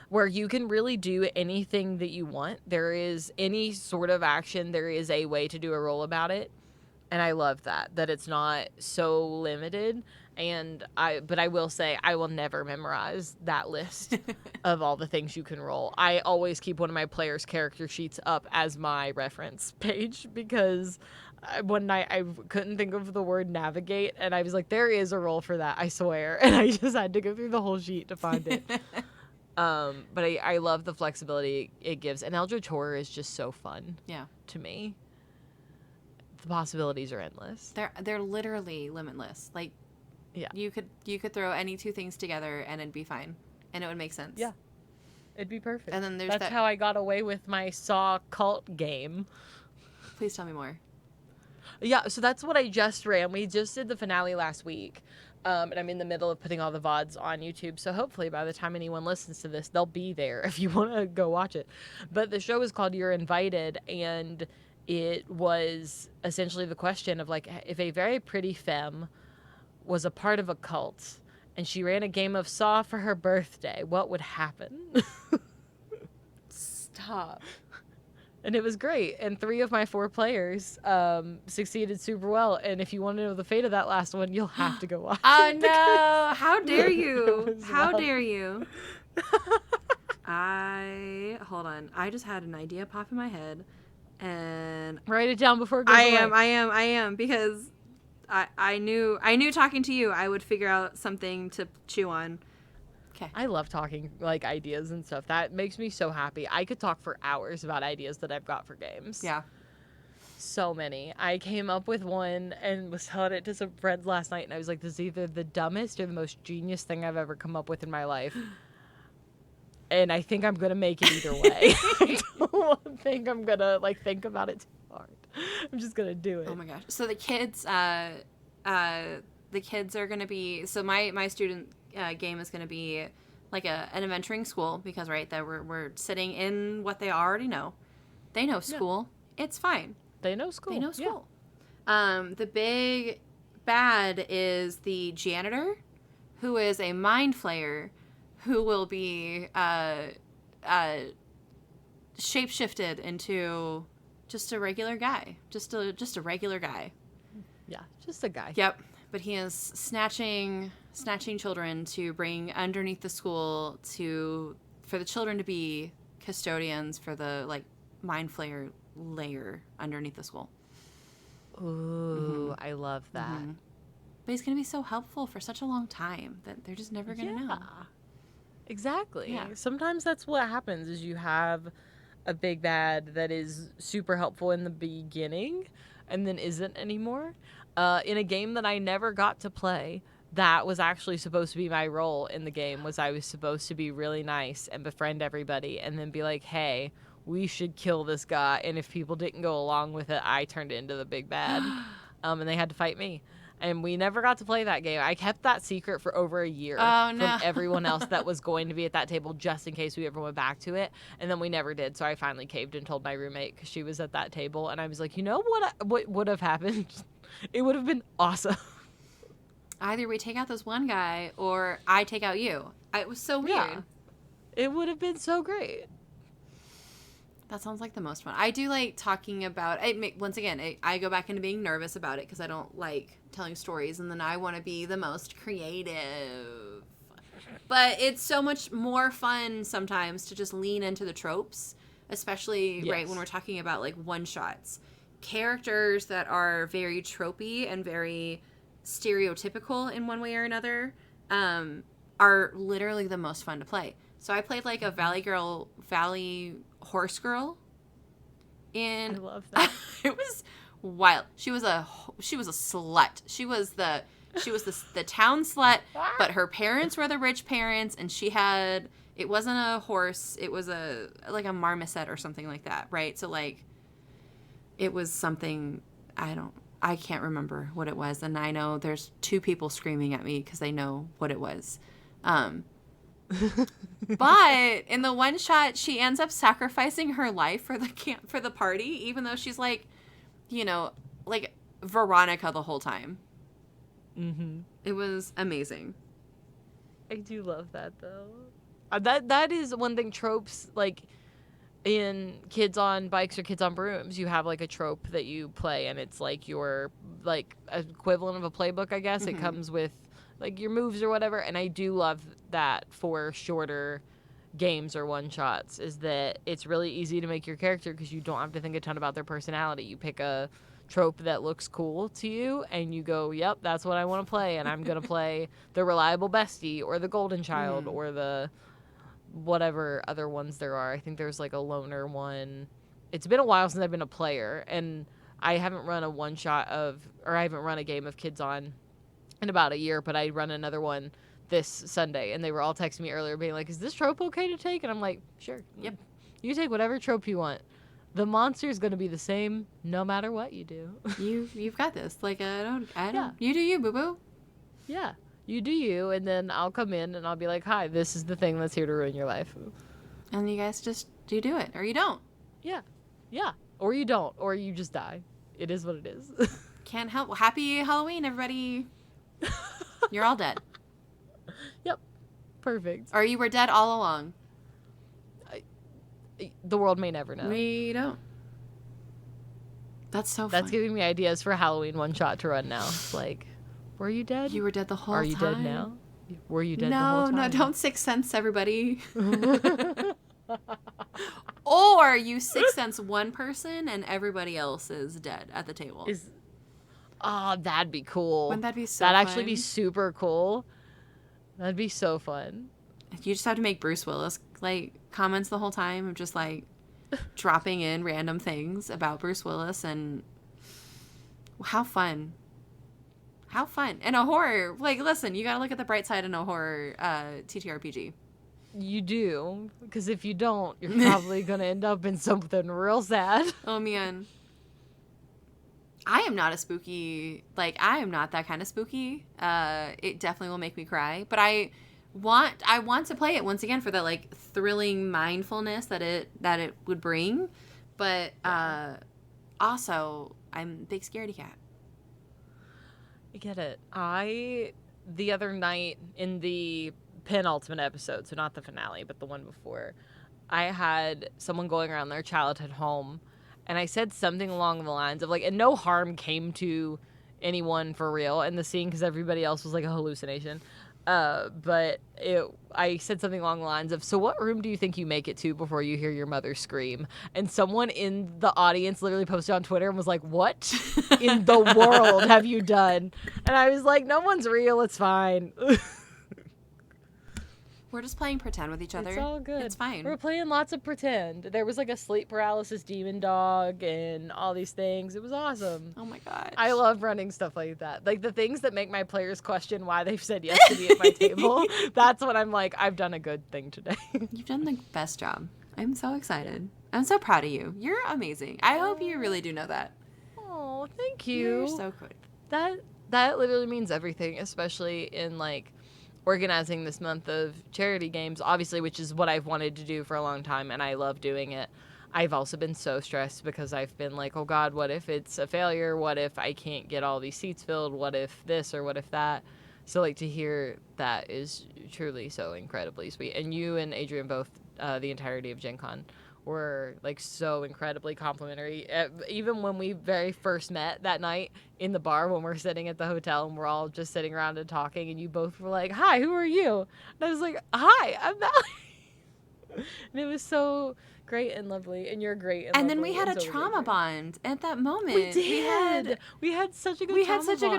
where you can really do anything that you want. There is any sort of action, there is a way to do a roll about it. And I love that it's not so limited. But I will say I will never memorize that list of all the things you can roll. I always keep one of my players' character sheets up as my reference page because one night I couldn't think of the word navigate, and I was like, there is a roll for that, I swear. And I just had to go through the whole sheet to find it. But I love the flexibility it gives. And Eldritch Horror is just so fun to me. The possibilities are endless. They're literally limitless. Like, you could throw any two things together and it'd be fine, and it would make sense. Yeah, it'd be perfect. And then that's how I got away with my Saw cult game. Please tell me more. Yeah, so that's what I just ran. We just did the finale last week, and I'm in the middle of putting all the VODs on YouTube. So hopefully by the time anyone listens to this, they'll be there if you want to go watch it. But the show is called You're Invited, and it was essentially the question of, like, if a very pretty femme was a part of a cult and she ran a game of Saw for her birthday, what would happen? Stop. And it was great. And 3 of my 4 players succeeded super well. And if you want to know the fate of that last one, you'll have to go watch it. Oh, no. How dare you? How dare you? Hold on. I just had an idea pop in my head. And write it down before it goes away. I am, because I knew talking to you I would figure out something to chew on. Okay. I love talking, like, ideas and stuff. That makes me so happy. I could talk for hours about ideas that I've got for games. Yeah. So many. I came up with one and was telling it to some friends last night, and I was like, this is either the dumbest or the most genius thing I've ever come up with in my life. And I think I'm going to make it either way. I don't think I'm going to, like, think about it too hard. I'm just going to do it. Oh, my gosh. So the kids are going to be... So my student game is going to be, like, an adventuring school because, right, that we're sitting in what they already know. They know school. Yeah. It's fine. They know school. Yeah. The big bad is the janitor, who is a mind flayer, who will be shape-shifted into just a regular guy. Just a regular guy. Yeah, just a guy. Yep. But he is snatching children to bring underneath the school for the children to be custodians for the, like, mind flayer layer underneath the school. Ooh, I love that. Mm-hmm. But he's going to be so helpful for such a long time that they're just never going to know. Exactly. Yeah. Sometimes that's what happens is you have a big bad that is super helpful in the beginning and then isn't anymore. In a game that I never got to play, that was actually supposed to be my role in the game, was I was supposed to be really nice and befriend everybody and then be like, hey, we should kill this guy. And if people didn't go along with it, I turned it into the big bad. And they had to fight me. And we never got to play that game. I kept that secret for over a year from everyone else that was going to be at that table just in case we ever went back to it. And then we never did. So I finally caved and told my roommate because she was at that table. And I was like, you know what would have happened? It would have been awesome. Either we take out this one guy or I take out you. It was so weird. Yeah. It would have been so great. That sounds like the most fun. I do like talking about it. Once again, I go back into being nervous about it because I don't like telling stories, and then I want to be the most creative. But it's so much more fun sometimes to just lean into the tropes, especially right when we're talking about, like, one-shots. Characters that are very tropey and very stereotypical in one way or another are literally the most fun to play. So I played, like, a Valley horse girl. And I love that. It was wild. She was a slut. She was the town slut, but her parents were the rich parents, and it wasn't a horse, it was like a marmoset or something like that, right? So, like, it was something, I can't remember what it was, and I know there's 2 people screaming at me because they know what it was. But in the one shot, she ends up sacrificing her life for the party, even though she's like, you know, like Veronica the whole time. Mm-hmm. It was amazing. I do love that though. That is one thing. Tropes, like in Kids on Bikes or Kids on Brooms, you have like a trope that you play, and it's like your like equivalent of a playbook, I guess. It comes with like your moves or whatever, and I do love that for shorter games or one shots, is that it's really easy to make your character because you don't have to think a ton about their personality. You pick a trope that looks cool to you and you go, yep, that's what I want to play, and I'm gonna play the reliable bestie or the golden child or the whatever other ones there are. I think there's like a loner one. It's been a while since I've been a player, and I haven't run a one shot or I haven't run a game of Kids on in about a year, but I run another one this Sunday, and they were all texting me earlier being like, is this trope okay to take? And I'm like, sure. Yep. You take whatever trope you want. The monster's going to be the same no matter what you do. You've got this. Like, I don't. Yeah. You do you, boo-boo. Yeah. You do you, and then I'll come in and I'll be like, hi, this is the thing that's here to ruin your life. And you guys just do it, or you don't. Yeah. Yeah. Or you don't, or you just die. It is what it is. Can't help. Well, happy Halloween, everybody. You're all dead. Yep. Perfect. Or you were dead all along. The world may never know. We don't. That's so That's fun. giving me ideas for a Halloween one shot to run now. It's like, were you dead? You were dead the whole time. Are you dead now? Were you dead the whole time? No, don't Sixth Sense everybody. Or you Sixth Sense one person and everybody else is dead at the table. Oh, that'd be cool. Wouldn't that be so That'd fun? actually be super cool. That'd be so fun. You just have to make Bruce Willis like comments the whole time of just like dropping in random things about Bruce Willis, and how fun. How fun. And a horror, like, listen, you gotta look at the bright side in a horror TTRPG. You do, because if you don't, you're probably going to end up in something real sad. Oh, man. I am not a spooky, like, I am not that kind of spooky. It definitely will make me cry. But I want to play it once again for that, like, thrilling mindfulness that it would bring. But also, I'm a big scaredy cat. I get it. The other night in the penultimate episode, so not the finale, but the one before, I had someone going around their childhood home, and I said something along the lines of, like, and no harm came to anyone for real in the scene because everybody else was like a hallucination. But I said something along the lines of, so what room do you think you make it to before you hear your mother scream? And someone in the audience literally posted on Twitter and was like, what in the world have you done? And I was like, no one's real. It's fine. We're just playing pretend with each other. It's all good. It's fine. We're playing lots of pretend. There was like a sleep paralysis demon dog and all these things. It was awesome. Oh my gosh. I love running stuff like that. Like the things that make my players question why they've said yes to be at my table. That's when I'm like, I've done a good thing today. You've done the best job. I'm so excited. I'm so proud of you. You're amazing. I hope you really do know that. Oh, thank you. You're so good. That literally means everything, especially in like organizing this month of charity games, obviously, which is what I've wanted to do for a long time, and I love doing it. I've also been so stressed because I've been like, oh God, what if it's a failure? What if I can't get all these seats filled? What if this or what if that? So like to hear that is truly so incredibly sweet. And you and Adrian both, the entirety of Gen Con, were like so incredibly complimentary. Even when we very first met that night in the bar when we're sitting at the hotel and we're all just sitting around and talking, and you both were like, hi, who are you? And I was like, hi, I'm Mallorie. And it was so great and lovely, and you're great and then we lovely had a and so trauma bond at that moment. We did. We had such a good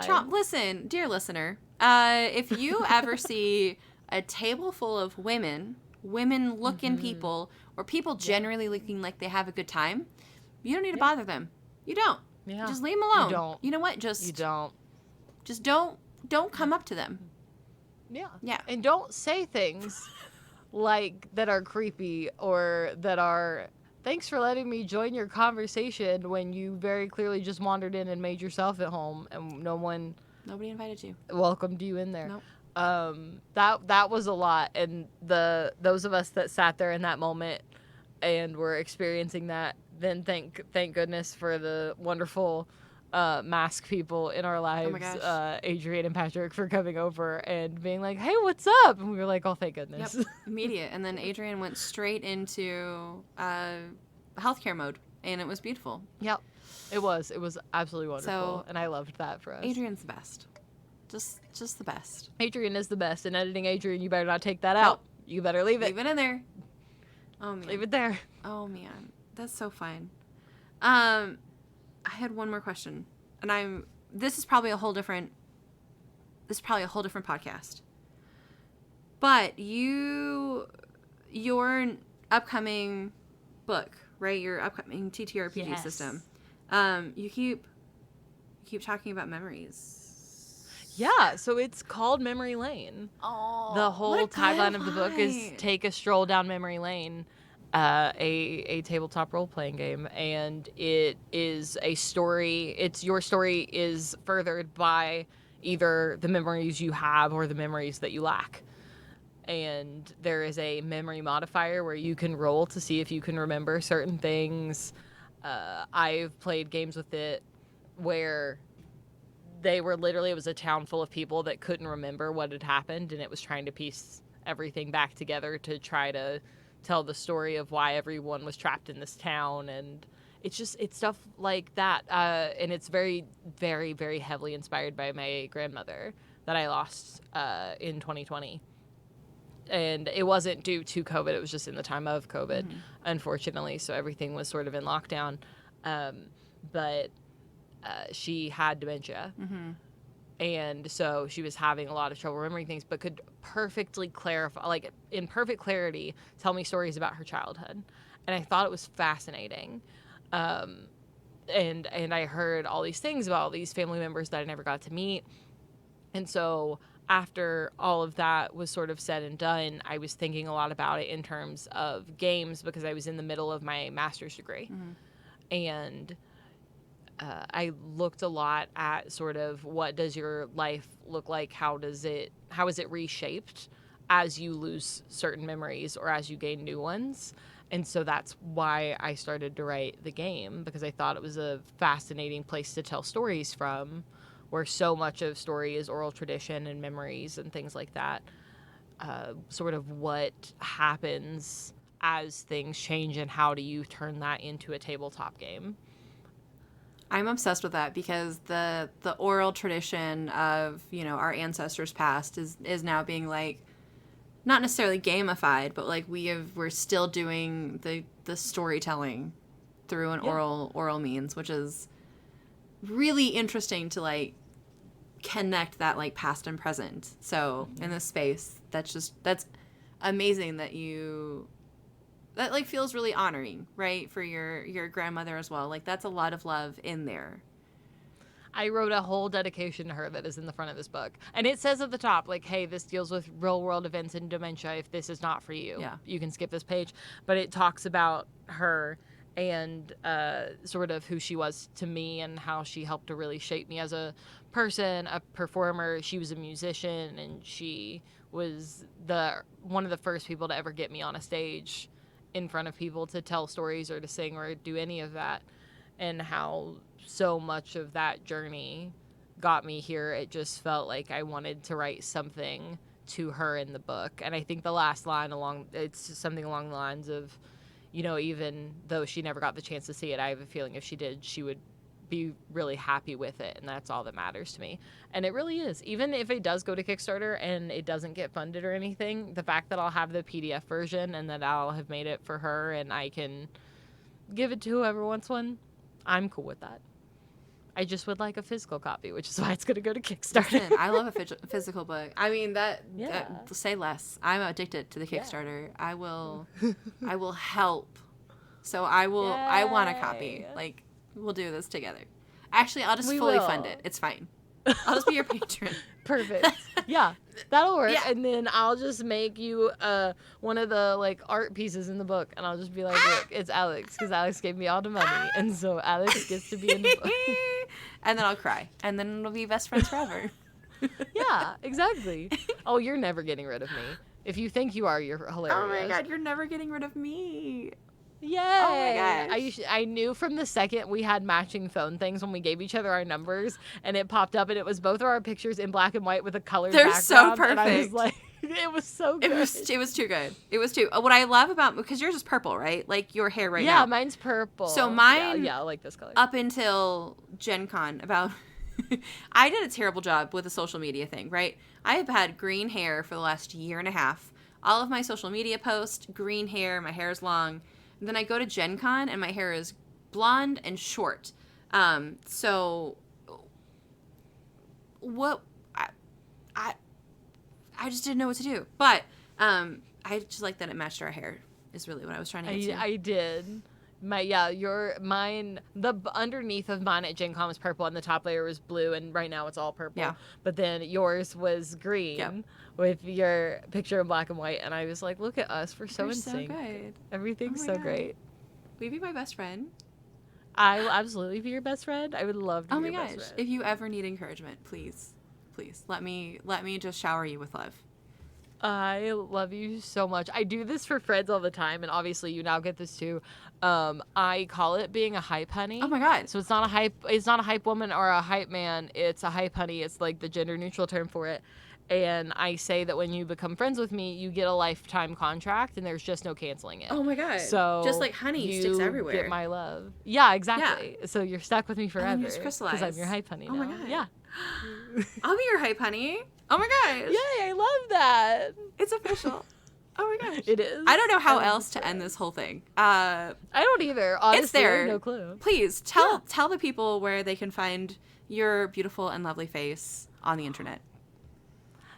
trauma. Listen, dear listener, if you ever see a table full of women-looking people, or people generally looking like they have a good time, you don't need to bother them. You don't. Yeah. Just leave them alone. You don't. You know what? You don't. Just don't come up to them. Yeah. Yeah. And don't say things like that are creepy or that are thanks for letting me join your conversation when you very clearly just wandered in and made yourself at home and Nobody invited you. welcomed you in there. Nope. That was a lot, and those of us that sat there in that moment and were experiencing that, then thank goodness for the wonderful mask people in our lives, gosh. Adrian and Patrick, for coming over and being like, "Hey, what's up?" And we were like, "Oh, thank goodness." Yep. Immediate. And then Adrian went straight into healthcare mode, and it was beautiful. Yep. It was absolutely wonderful, So, and I loved that for us. Adrian's the best. Just the best. Adrian is the best, and editing Adrian, you better not take that out. Nope. You better leave it. Leave it in there. Oh man. Leave it there. Oh man, that's so fun. I had one more question, and this is probably a whole different podcast. But your upcoming book, right? Your upcoming TTRPG Yes. system. You keep talking about memories. Yeah, so it's called Memory Lane. Oh, The whole tagline of the book is "Take a stroll down memory lane," a tabletop role playing game, and it is a story. Your story is furthered by either the memories you have or the memories that you lack. And there is a memory modifier where you can roll to see if you can remember certain things. I've played games with it where it was a town full of people that couldn't remember what had happened, and it was trying to piece everything back together to try to tell the story of why everyone was trapped in this town. And it's stuff like that, and it's very, very, very heavily inspired by my grandmother that I lost in 2020. And it wasn't due to COVID, it was just in the time of COVID, unfortunately, so everything was sort of in lockdown. But she had dementia. And so she was having a lot of trouble remembering things, but could perfectly clarify, like in perfect clarity, tell me stories about her childhood. And I thought it was fascinating. And I heard all these things about all these family members that I never got to meet. And so after all of that was sort of said and done, I was thinking a lot about it in terms of games, because I was in the middle of my master's degree. And I looked a lot at sort of what does your life look like? How is it reshaped as you lose certain memories or as you gain new ones? And so that's why I started to write the game, because I thought it was a fascinating place to tell stories from, where so much of story is oral tradition and memories and things like that. Sort of what happens as things change, and how do you turn that into a tabletop game? I'm obsessed with that, because the oral tradition of, our ancestors past is now being like, not necessarily gamified, but like we're still doing the storytelling through an oral means, which is really interesting to like connect that like past and present. So in this space, that's amazing that that like feels really honoring, right? For your grandmother as well. Like that's a lot of love in there. I wrote a whole dedication to her that is in the front of this book. And it says at the top, like, hey, this deals with real world events and dementia. If this is not for you, you can skip this page. But it talks about her and sort of who she was to me and how she helped to really shape me as a person, a performer. She was a musician, and she was one of the first people to ever get me on a stage in front of people to tell stories or to sing or do any of that. And how so much of that journey got me here. It just felt like I wanted to write something to her in the book. And I think the last line it's something along the lines of, even though she never got the chance to see it, I have a feeling if she did, she would be really happy with it. And that's all that matters to me. And it really is. Even if it does go to Kickstarter and it doesn't get funded or anything, the fact that I'll have the PDF version and that I'll have made it for her and I can give it to whoever wants one, I'm cool with that. I just would like a physical copy, which is why it's going to go to Kickstarter. Listen, I love a physical book. I mean, that say less. I'm addicted to the Kickstarter. Yeah. I will help. So I will. Yay. I want a copy. Like, we'll do this together. Actually, I'll just fully fund it. It's fine. I'll just be your patron. Perfect. Yeah, that'll work. Yeah. And then I'll just make you one of the like art pieces in the book, and I'll just be like, look, it's Alex, because Alex gave me all the money, and so Alex gets to be in the book. And then I'll cry, and then it'll be best friends forever. Yeah, exactly. Oh, you're never getting rid of me. If you think you are, you're hilarious. Oh my god, you're never getting rid of me. Yay! Oh my gosh. I knew from the second we had matching phone things when we gave each other our numbers, and it popped up, and it was both of our pictures in black and white with a colored They're background. so And I was perfect. like, it was so good. It was too good. It was too. What I love about, because yours is purple, right? Like your hair right now. Yeah, mine's purple. So mine- Yeah, I like this color. Up until Gen Con, about I did a terrible job with the social media thing, right? I have had green hair for the last year and a half. All of my social media posts, green hair, my hair is long. And then I go to Gen Con and my hair is blonde and short. So what I just didn't know what to do. But I just like that it matched our hair is really what I was trying to get to. I did. The underneath of mine at Gen Con was purple, and the top layer was blue, and right now it's all purple. Yeah. But then yours was green. Yep. With your picture in black and white, and I was like, look at us, we're so You're in so sync. good. Everything's Oh my so God. great. Will you be my best friend? I will absolutely be your best friend. I would love to Oh be my your gosh. best friend. If you ever need encouragement, please let me just shower you with love. I love you so much. I do this for friends all the time, and obviously you now get this too. I call it being a hype honey. Oh my god. So it's not a hype woman or a hype man. It's a hype honey. It's like the gender neutral term for it. And I say that when you become friends with me, you get a lifetime contract, and there's just no canceling it. Oh my god. So just like honey sticks everywhere. Get my love. Yeah, exactly. So you're stuck with me forever. you just crystallize. Because I'm your hype honey Oh now. my god. Yeah. I'll be your hype honey. Oh my gosh. Yay! I love that. It's official. Oh my gosh. It is. I don't know how I else to end this whole thing. I don't either. Honestly, It's there. I have no clue. Please tell the people where they can find your beautiful and lovely face on the internet.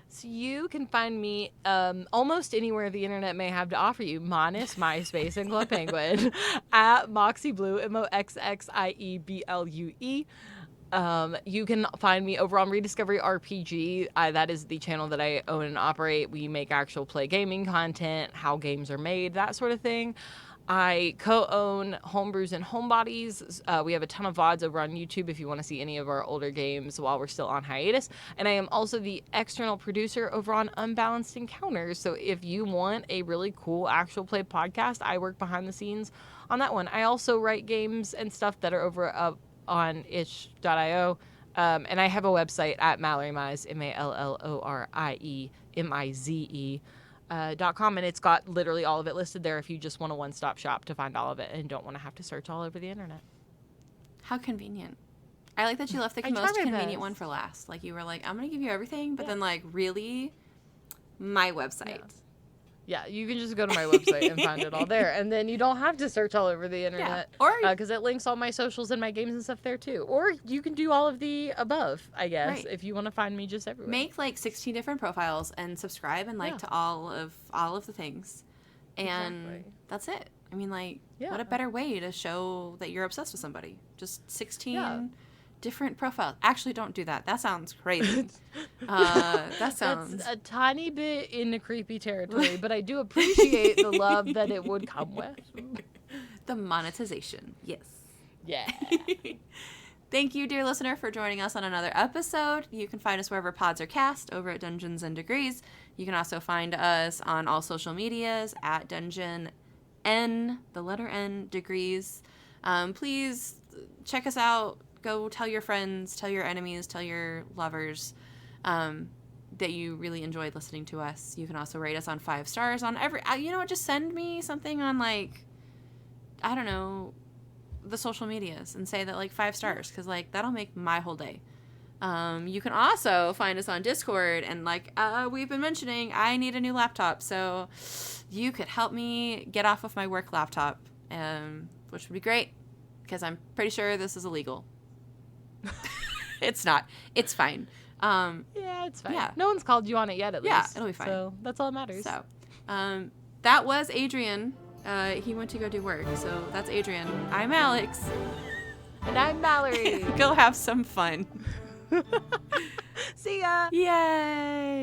So you can find me almost anywhere the internet may have to offer you, minus MySpace and Club Penguin, at Moxie Blue, MoXXIEBLUE. You can find me over on Rediscovery RPG. That is the channel that I own and operate. We make actual play gaming content, how games are made, that sort of thing. I co-own Homebrews and Homebodies. We have a ton of VODs over on YouTube if you want to see any of our older games while we're still on hiatus. And I am also the external producer over on Unbalanced Encounters. So if you want a really cool actual play podcast, I work behind the scenes on that one. I also write games and stuff that are over on itch.io. And I have a website at Mallorie Mize, MALLORIEMIZE. .com, and it's got literally all of it listed there if you just want a one-stop shop to find all of it and don't want to have to search all over the internet. How convenient. I like that you left the I try most my convenient best. one for last. Like you were like, I'm gonna give you everything, but then like really, my website. Yeah, you can just go to my website and find it all there, and then you don't have to search all over the internet. Or because it links all my socials and my games and stuff there too. Or you can do all of the above, I guess, Right. if you want to find me just everywhere. make like 16 different profiles and subscribe and like to all of the things, and Exactly. that's it. I mean, like, Yeah. what a better way to show that you're obsessed with somebody? Just 16 Yeah. different profiles. Actually, don't do that. That sounds crazy. That sounds. That's a tiny bit in the creepy territory, but I do appreciate the love that it would come with. The monetization. Yes. Yeah. Thank you, dear listener, for joining us on another episode. You can find us wherever pods are cast over at Dungeons and Degrees. You can also find us on all social medias at Dungeon N, the letter N, Degrees. Please check us out. Go tell your friends, tell your enemies, tell your lovers that you really enjoyed listening to us. You can also rate us on 5 stars on every... you know what? Just send me something on, like, I don't know, the social medias and say that, like, 5 stars, because, like, that'll make my whole day. You can also find us on Discord, and like we've been mentioning, I need a new laptop, so you could help me get off of my work laptop, which would be great, because I'm pretty sure this is illegal. It's not. It's fine. Yeah, it's fine. Yeah. No one's called you on it yet, at Yeah, least. it'll be fine. So that's all that matters. So, that was Adrian. He went to go do work, so that's Adrian. I'm Alex. And I'm Mallory. Go have some fun. See ya. Yay!